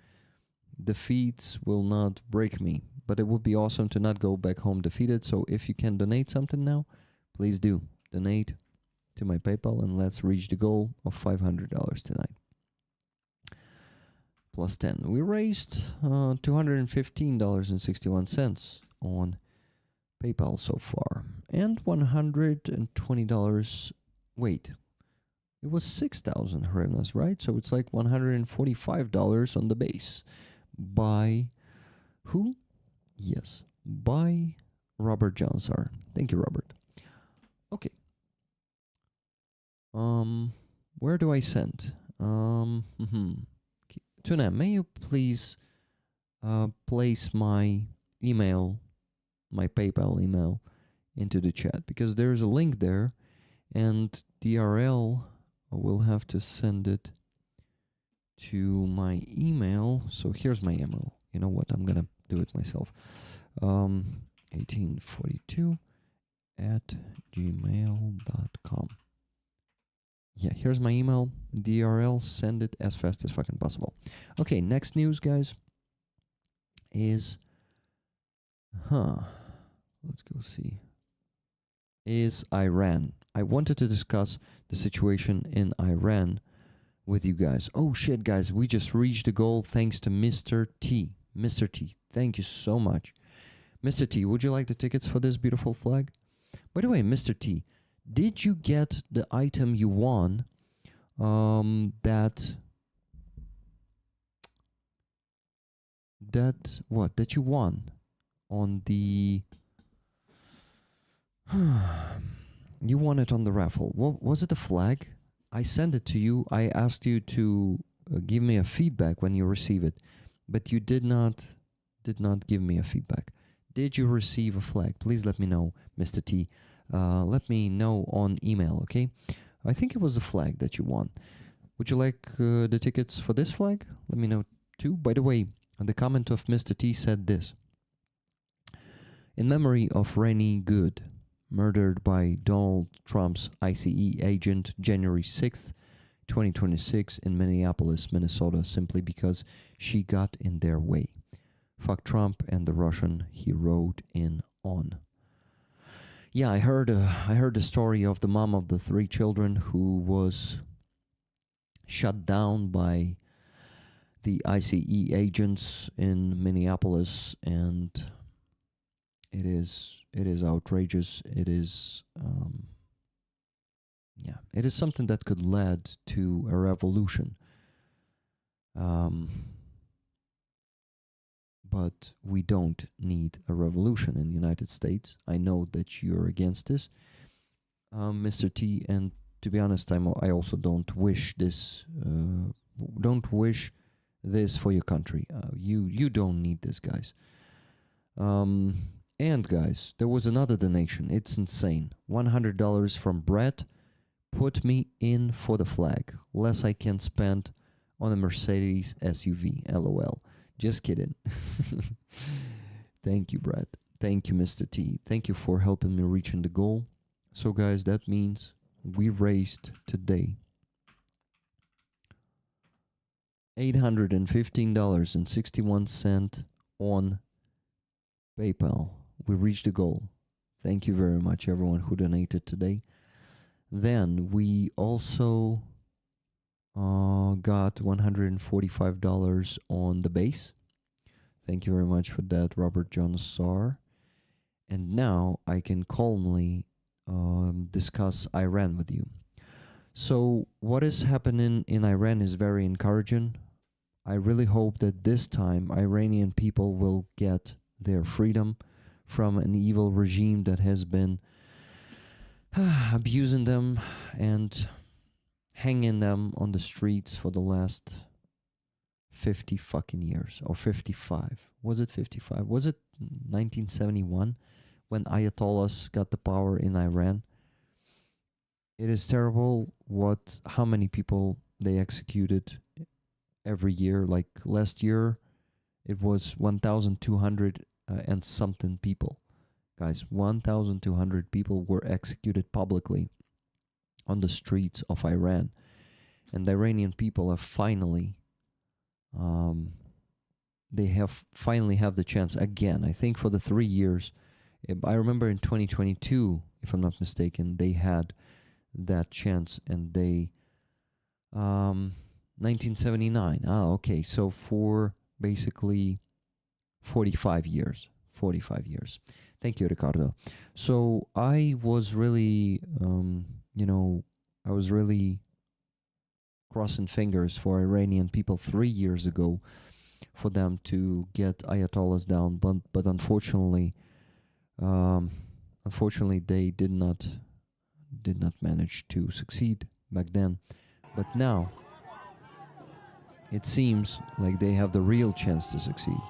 Defeats will not break me, but it would be awesome to not go back home defeated. So if you can donate something now, please do. Donate to my PayPal and let's reach the goal of $500 tonight. Plus 10. We raised $215.61 on PayPal so far. And $120. Wait, it was 6,000 hryvnias, right? So it's like $145 on the base. By who? Yes, by Robert Johnsar. Thank you, Robert. Okay. Where do I send? Tuna, may you please place my email, my PayPal email, into the chat, because there's a link there, and DRL will have to send it to my email. So here's my email. You know what? I'm gonna do it myself. 1842 at gmail.com. Yeah, here's my email. DRL, send it as fast as fucking possible. Okay, next news, guys, is let's go see. Is Iran. I wanted to discuss the situation in Iran with you guys. Oh shit, guys, we just reached the goal thanks to Mr. T. Mr. T, thank you so much. Mr. T, would you like the tickets for this beautiful flag? By the way, Mr. T, did you get the item you won? That you won on the you won it on the raffle. What was it? A flag? I sent it to you. I asked you to give me a feedback when you receive it, but you did not give me a feedback. Did you receive a flag? Please let me know, Mr. T. Let me know on email, okay? I think it was a flag that you won. Would you like the tickets for this flag? Let me know too. By the way, the comment of Mr. T said this. In memory of Rennie Good, murdered by Donald Trump's ICE agent January 6th, 2026 in Minneapolis, Minnesota, simply because she got in their way. Fuck Trump and the Russian he rode in on. Yeah, I heard the story of the mom of the 3 children who was shut down by the ICE agents in Minneapolis, and it is outrageous. It is it is something that could lead to a revolution. But we don't need a revolution in the United States. I know that you're against this, Mr. T, and to be honest, I also don't wish this. Don't wish this for your country. You don't need this, guys. And guys, there was another donation. It's insane. $100 from Brett. Put me in for the flag. Less I can spend on a Mercedes SUV. LOL. Just kidding. Thank you, Brett. Thank you, Mr. T. Thank you for helping me reaching the goal. So, guys, that means we raised today $815.61 on PayPal. We reached the goal. Thank you very much, everyone who donated today. Then we also got $145 on the base. Thank you very much for that, Robert John Sar. And now I can calmly discuss Iran with you. So what is happening in Iran is very encouraging. I really hope that this time Iranian people will get their freedom from an evil regime that has been abusing them and hanging them on the streets for the last 50 fucking years, or 55. Was it 55? Was it 1971 when Ayatollahs got the power in Iran? It is terrible how many people they executed every year. Like last year, it was 1,200 and something people. Guys, 1,200 people were executed publicly on the streets of Iran. And the Iranian people have finally have the chance again. I think for the 3 years, I remember in 2022, if I'm not mistaken, they had that chance, and they 1979. Okay, so for basically 45 years. Thank you, Ricardo. So I was really, I was really crossing fingers for Iranian people 3 years ago for them to get Ayatollahs down, but unfortunately they did not manage to succeed back then. But now it seems like they have the real chance to succeed.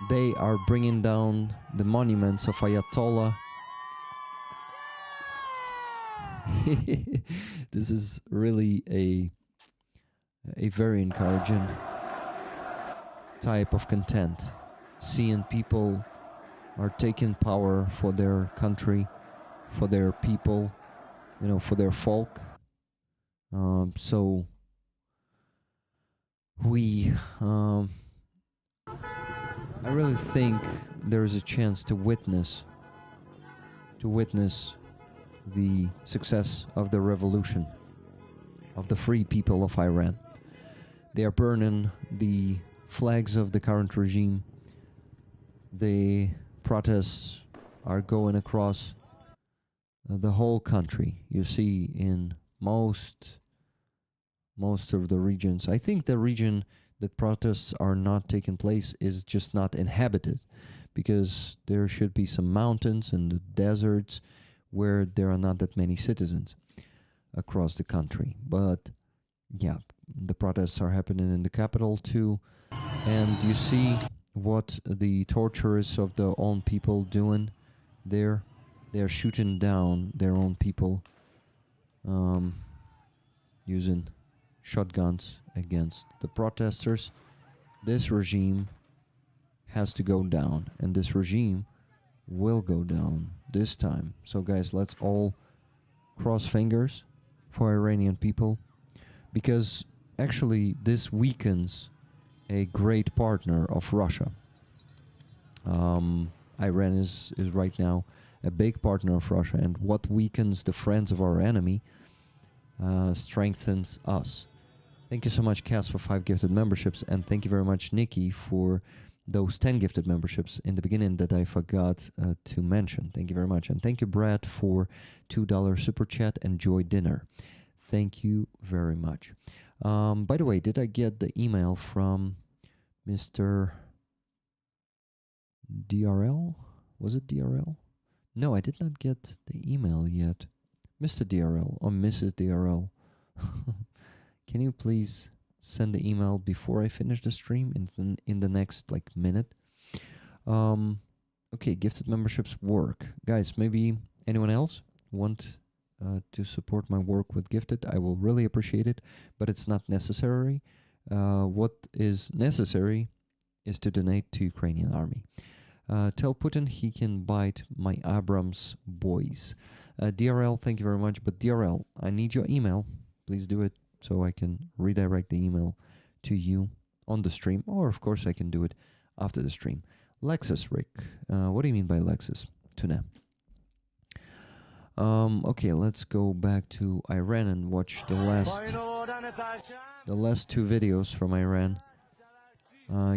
They are bringing down the monuments of Ayatollah. This is really a very encouraging type of content. Seeing people are taking power for their country, for their people, for their folk. So we, I really think there is a chance to witness the success of the revolution of the free people of Iran. They are burning the flags of the current regime. The protests are going across the whole country. You see in most of the regions. I think the region that protests are not taking place is just not inhabited, because there should be some mountains and the deserts where there are not that many citizens across the country. But yeah, the protests are happening in the capital too, and you see what the torturers of their own people doing there. They're shooting down their own people, using shotguns against the protesters. This regime has to go down, and this regime will go down this time. So guys, let's all cross fingers for Iranian people, because actually this weakens a great partner of Russia. Iran is right now a big partner of Russia, and what weakens the friends of our enemy strengthens us. Thank you so much, Cass, for 5 gifted memberships, and thank you very much, Nikki, for those 10 gifted memberships in the beginning that I forgot to mention. Thank you very much. And thank you, Brad, for $2 super chat. Enjoy dinner. Thank you very much. By the way, did I get the email from Mr. DRL? Was it DRL? No, I did not get the email yet. Mr. DRL or Mrs. DRL. Can you please send the email before I finish the stream in the next minute? Okay, gifted memberships work. Guys, maybe anyone else want to support my work with gifted? I will really appreciate it, but it's not necessary. What is necessary is to donate to Ukrainian army. Tell Putin he can bite my Abrams boys. DRL, thank you very much, but DRL, I need your email. Please do it, so I can redirect the email to you on the stream, or of course I can do it after the stream. Lexus, Rick. What do you mean by Lexus? Tuna. Okay, let's go back to Iran and watch the last 2 videos from Iran.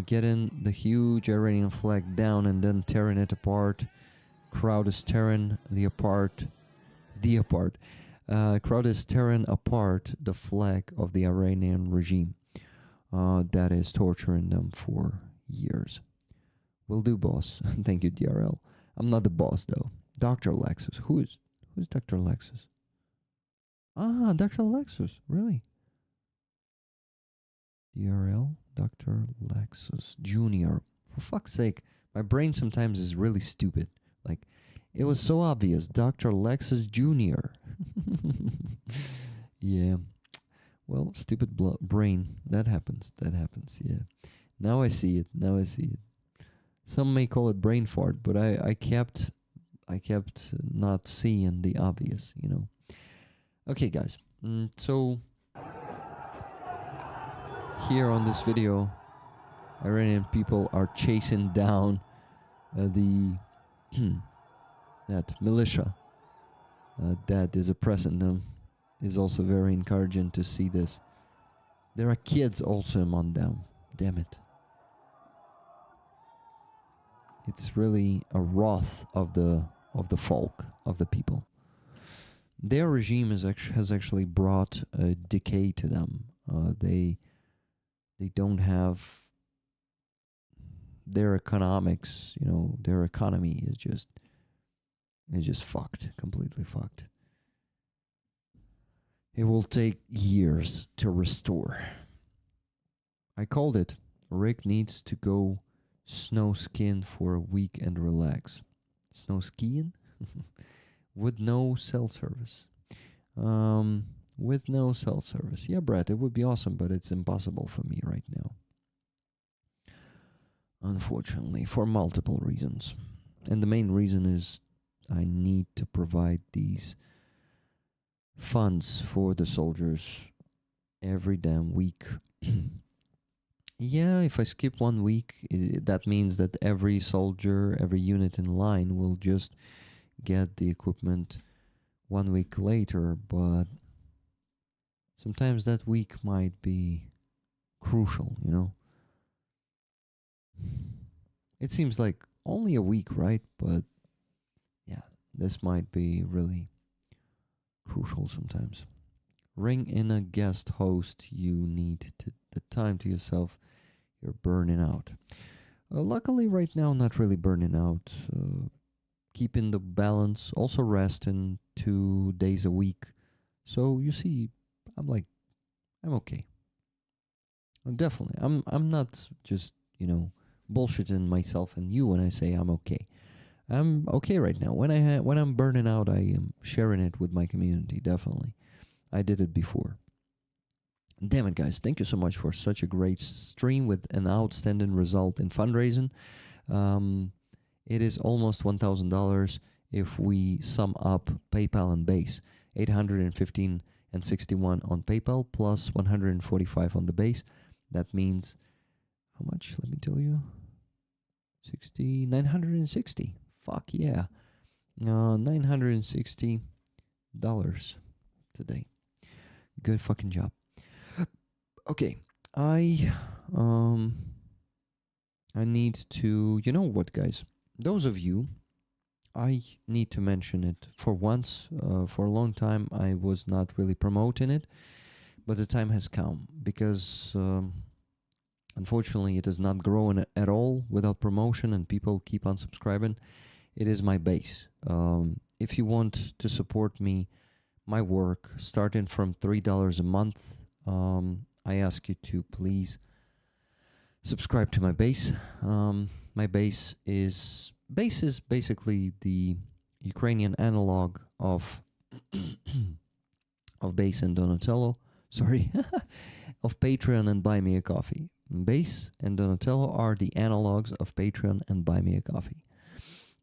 Getting the huge Iranian flag down and then tearing it apart. Crowd is tearing crowd is tearing apart the flag of the Iranian regime that is torturing them for years. Will do, boss. Thank you, DRL. I'm not the boss, though. Dr. Lexus. Who's Dr. Lexus? Ah, Dr. Lexus. Really? DRL? Dr. Lexus Jr. For fuck's sake, my brain sometimes is really stupid. It was so obvious. Dr. Lexus Jr. Yeah. Well, stupid brain. That happens, yeah. Now I see it. Some may call it brain fart, but I kept not seeing the obvious, Okay, guys. So here on this video, Iranian people are chasing down that militia that is oppressing them. Is also very encouraging to see this. There are kids also among them. Damn it. It's really a wrath of the folk, of the people. Their regime has actually brought a decay to them. They don't have their economics. Their economy is just fucked, completely fucked. It will take years to restore. I called it. Rick needs to go snow skiing for a week and relax. Snow skiing? With no cell service. With no cell service. Yeah, Brett, it would be awesome, but it's impossible for me right now. Unfortunately, for multiple reasons. And the main reason is I need to provide these funds for the soldiers every damn week. Yeah, if I skip 1 week, that means that every soldier, every unit in line will just get the equipment 1 week later, but sometimes that week might be crucial, It seems like only a week, right? But yeah, this might be really crucial sometimes. Ring in a guest host. You need the time to yourself. You're burning out. Luckily, right now, not really burning out. Keeping the balance. Also resting 2 days a week. So you see, I'm okay. Definitely, I'm not just bullshitting myself and you when I say I'm okay. I'm okay right now. When I'm burning out, I am sharing it with my community. Definitely, I did it before. Damn it, guys! Thank you so much for such a great stream with an outstanding result in fundraising. It is almost $1,000 if we sum up PayPal and Base. 815 and 61 on PayPal plus 145 on the Base. That means how much? Let me tell you. 960. Fuck yeah. $960 today. Good fucking job. Okay. I need to, you know what, guys? Those of you, I need to mention it for once. For a long time, I was not really promoting it, but the time has come because unfortunately, it is not growing at all without promotion, and people keep on subscribing. It is my base. If you want to support me, my work, starting from $3 a month, I ask you to please subscribe to my base. My base is basically the Ukrainian analog of Base and Donatello. Sorry, of Patreon and Buy Me a Coffee. Base and Donatello are the analogs of Patreon and Buy Me a Coffee.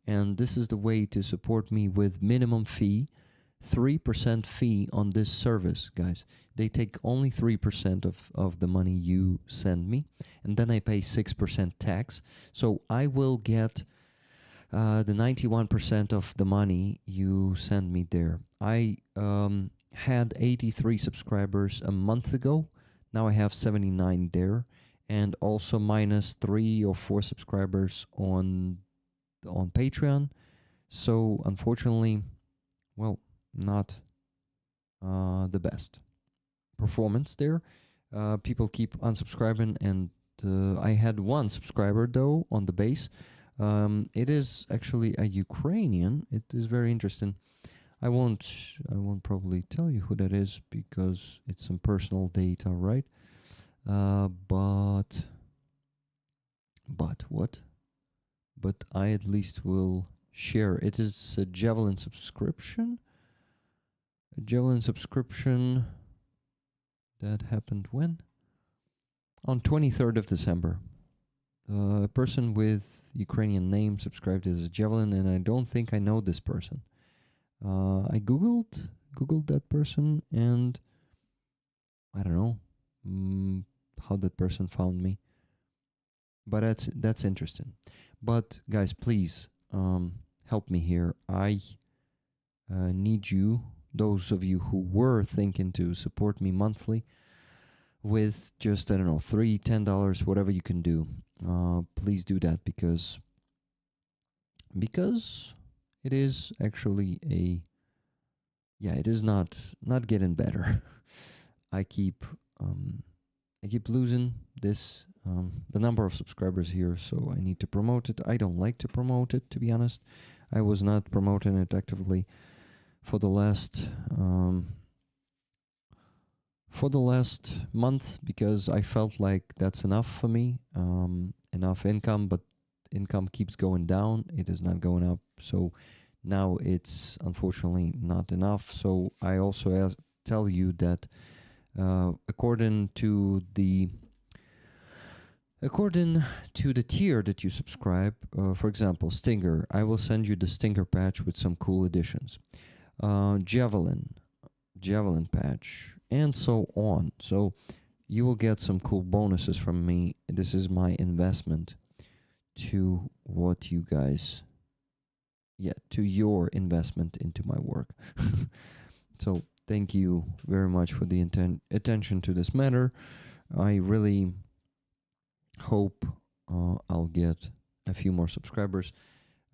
And this is the way to support me with minimum fee, 3% fee on this service, guys. They take only 3% of the money you send me, and then I pay 6% tax. So I will get the 91% of the money you send me there. I had 83 subscribers a month ago. Now I have 79 there, and also minus 3 or 4 subscribers on Patreon. So unfortunately, well, not the best performance there. People keep unsubscribing, and I had 1 subscriber though on the base. It is actually a Ukrainian. It is very interesting. I won't probably tell you who that is because it's some personal data, right? But what? But I at least will share. It is a Javelin subscription. A Javelin subscription that happened when? On 23rd of December. A person with Ukrainian name subscribed as a Javelin, and I don't think I know this person. I googled that person, and I don't know how that person found me. But that's interesting. But guys, please help me here. I need you, those of you who were thinking to support me monthly with just, I don't know, $3, $10, whatever you can do. Please do that because because it is actually it is not getting better. I keep losing this the number of subscribers here, so I need to promote it. I don't like to promote it, to be honest. I was not promoting it actively for the last month because I felt like that's enough for me, enough income, but income keeps going down. It is not going up. So now it's unfortunately not enough. So I also tell you that according to the tier that you subscribe, for example, Stinger, I will send you the Stinger patch with some cool additions. Javelin patch, and so on. So you will get some cool bonuses from me. This is my investment to what you guys, to your investment into my work. So thank you very much for the attention to this matter. I really hope I'll get a few more subscribers.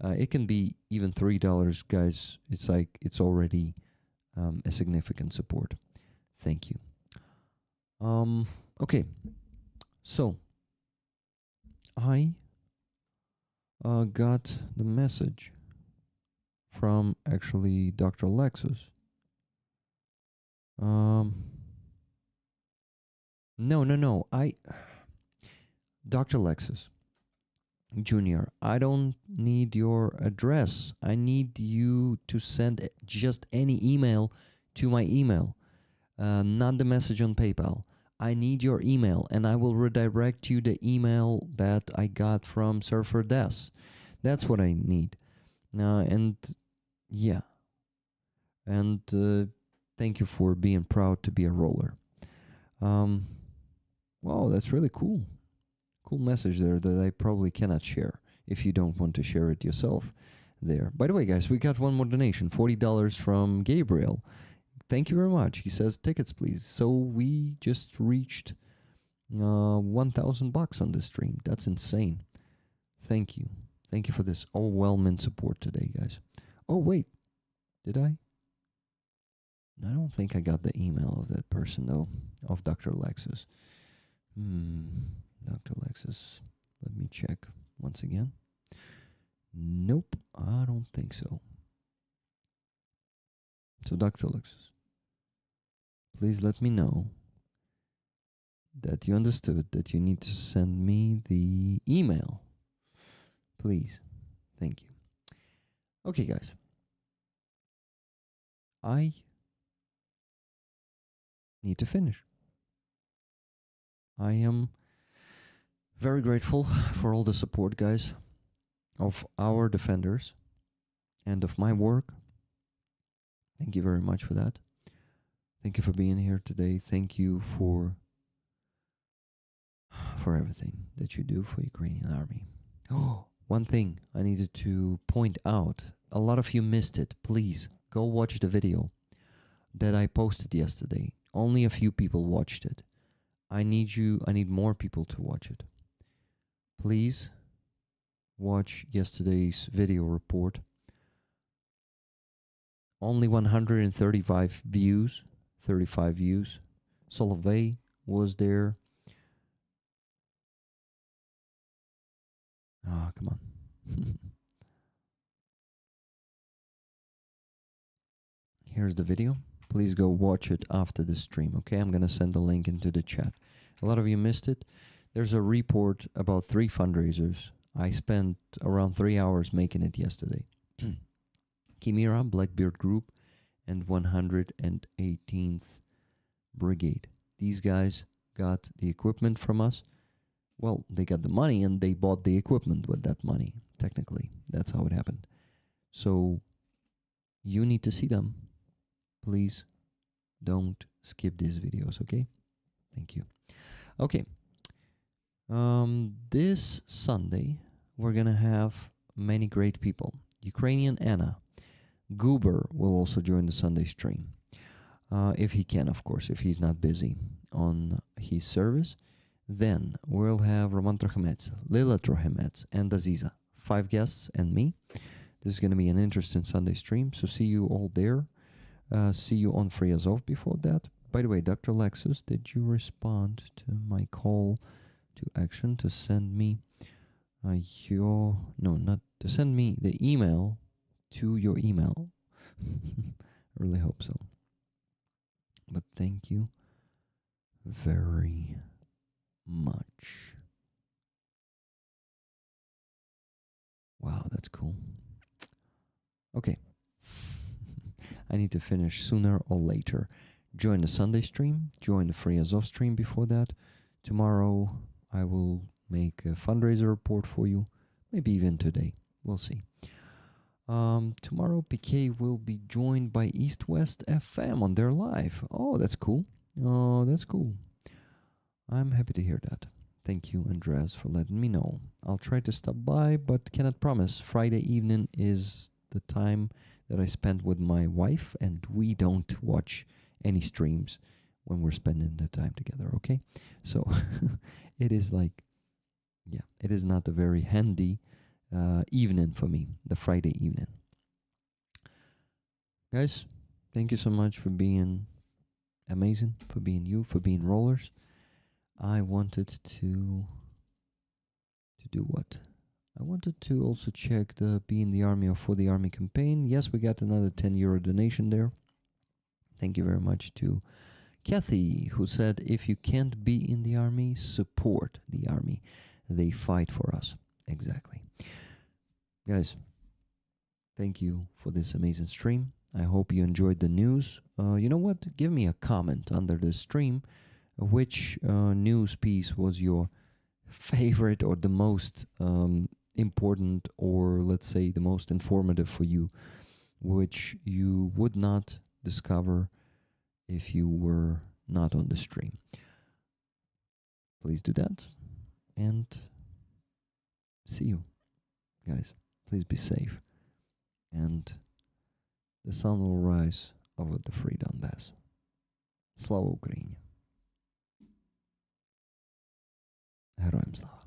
It can be even $3, guys. It's already a significant support. Thank you. Okay, so I got the message from actually Dr. Lexus. No. Dr. Lexus Junior, I don't need your address. I need you to send just any email to my email, not the message on PayPal. I need your email, and I will redirect you the email that I got from Surfer Des. That's what I need. And thank you for being proud to be a roller. Wow, that's really cool. Cool message there that I probably cannot share if you don't want to share it yourself there. By the way, guys, we got one more donation, $40 from Gabriel. Thank you very much. He says, tickets, please. So we just reached $1,000 on this stream. That's insane. Thank you. Thank you for this overwhelming support today, guys. Oh, wait. Did I? I don't think I got the email of that person, though, of Dr. Lexus. Dr. Lexus. Let me check once again. Nope, I don't think so. So, Dr. Lexus, please let me know that you understood that you need to send me the email. Please. Thank you. Okay, guys. I need to finish. I am very grateful for all the support, guys, of our defenders and of my work. Thank you very much for that. Thank you for being here today. Thank you for everything that you do for Ukrainian army. Oh, one thing I needed to point out. A lot of you missed it. Please go watch the video that I posted yesterday. Only a few people watched it. I need more people to watch it. Please watch yesterday's video report. Only 135 views, 35 views. Solovey was there. Ah, come on. Here's the video. Please go watch it after the stream, okay? I'm going to send the link into the chat. A lot of you missed it. There's a report about 3 fundraisers. I spent around 3 hours making it yesterday. Chimera, Blackbeard Group, and 118th Brigade. These guys got the equipment from us. Well, they got the money and they bought the equipment with that money, technically. That's how it happened. So, you need to see them. Please don't skip these videos, okay? Thank you. Okay. This Sunday, we're going to have many great people. Ukrainian Anna. Goober will also join the Sunday stream. If he can, of course, if he's not busy on his service. Then we'll have Roman Trochemets, Lila Trochemets, and Aziza. 5 guests and me. This is going to be an interesting Sunday stream, so see you all there. See you on Free Azov before that. By the way, Dr. Lexus, did you respond to my call to action to send me to send me the email to your email? I really hope so. But thank you very much. Wow, that's cool. Okay. I need to finish sooner or later. Join the Sunday stream. Join the Free Azov stream before that. Tomorrow, I will make a fundraiser report for you. Maybe even today. We'll see. Tomorrow, PK will be joined by East West FM on their live. Oh, that's cool. Oh, that's cool. I'm happy to hear that. Thank you, Andreas, for letting me know. I'll try to stop by, but cannot promise. Friday evening is the time that I spend with my wife, and we don't watch any streams when we're spending the time together, okay? So it is it is not a very handy evening for me, the Friday evening. Guys, thank you so much for being amazing, for being you, for being rollers. I wanted to do what? I wanted to also check the Be in the Army or For the Army campaign. Yes, we got another €10 donation there. Thank you very much to Kathy, who said, if you can't be in the army, support the army. They fight for us. Exactly. Guys, thank you for this amazing stream. I hope you enjoyed the news. You know what? Give me a comment under the stream. Which news piece was your favorite or the most important, or let's say the most informative for you, which you would not discover if you were not on the stream? Please do that, and see you, guys. Please be safe, and the sun will rise over the free Donbass. Slava Ukraini. Героям слава.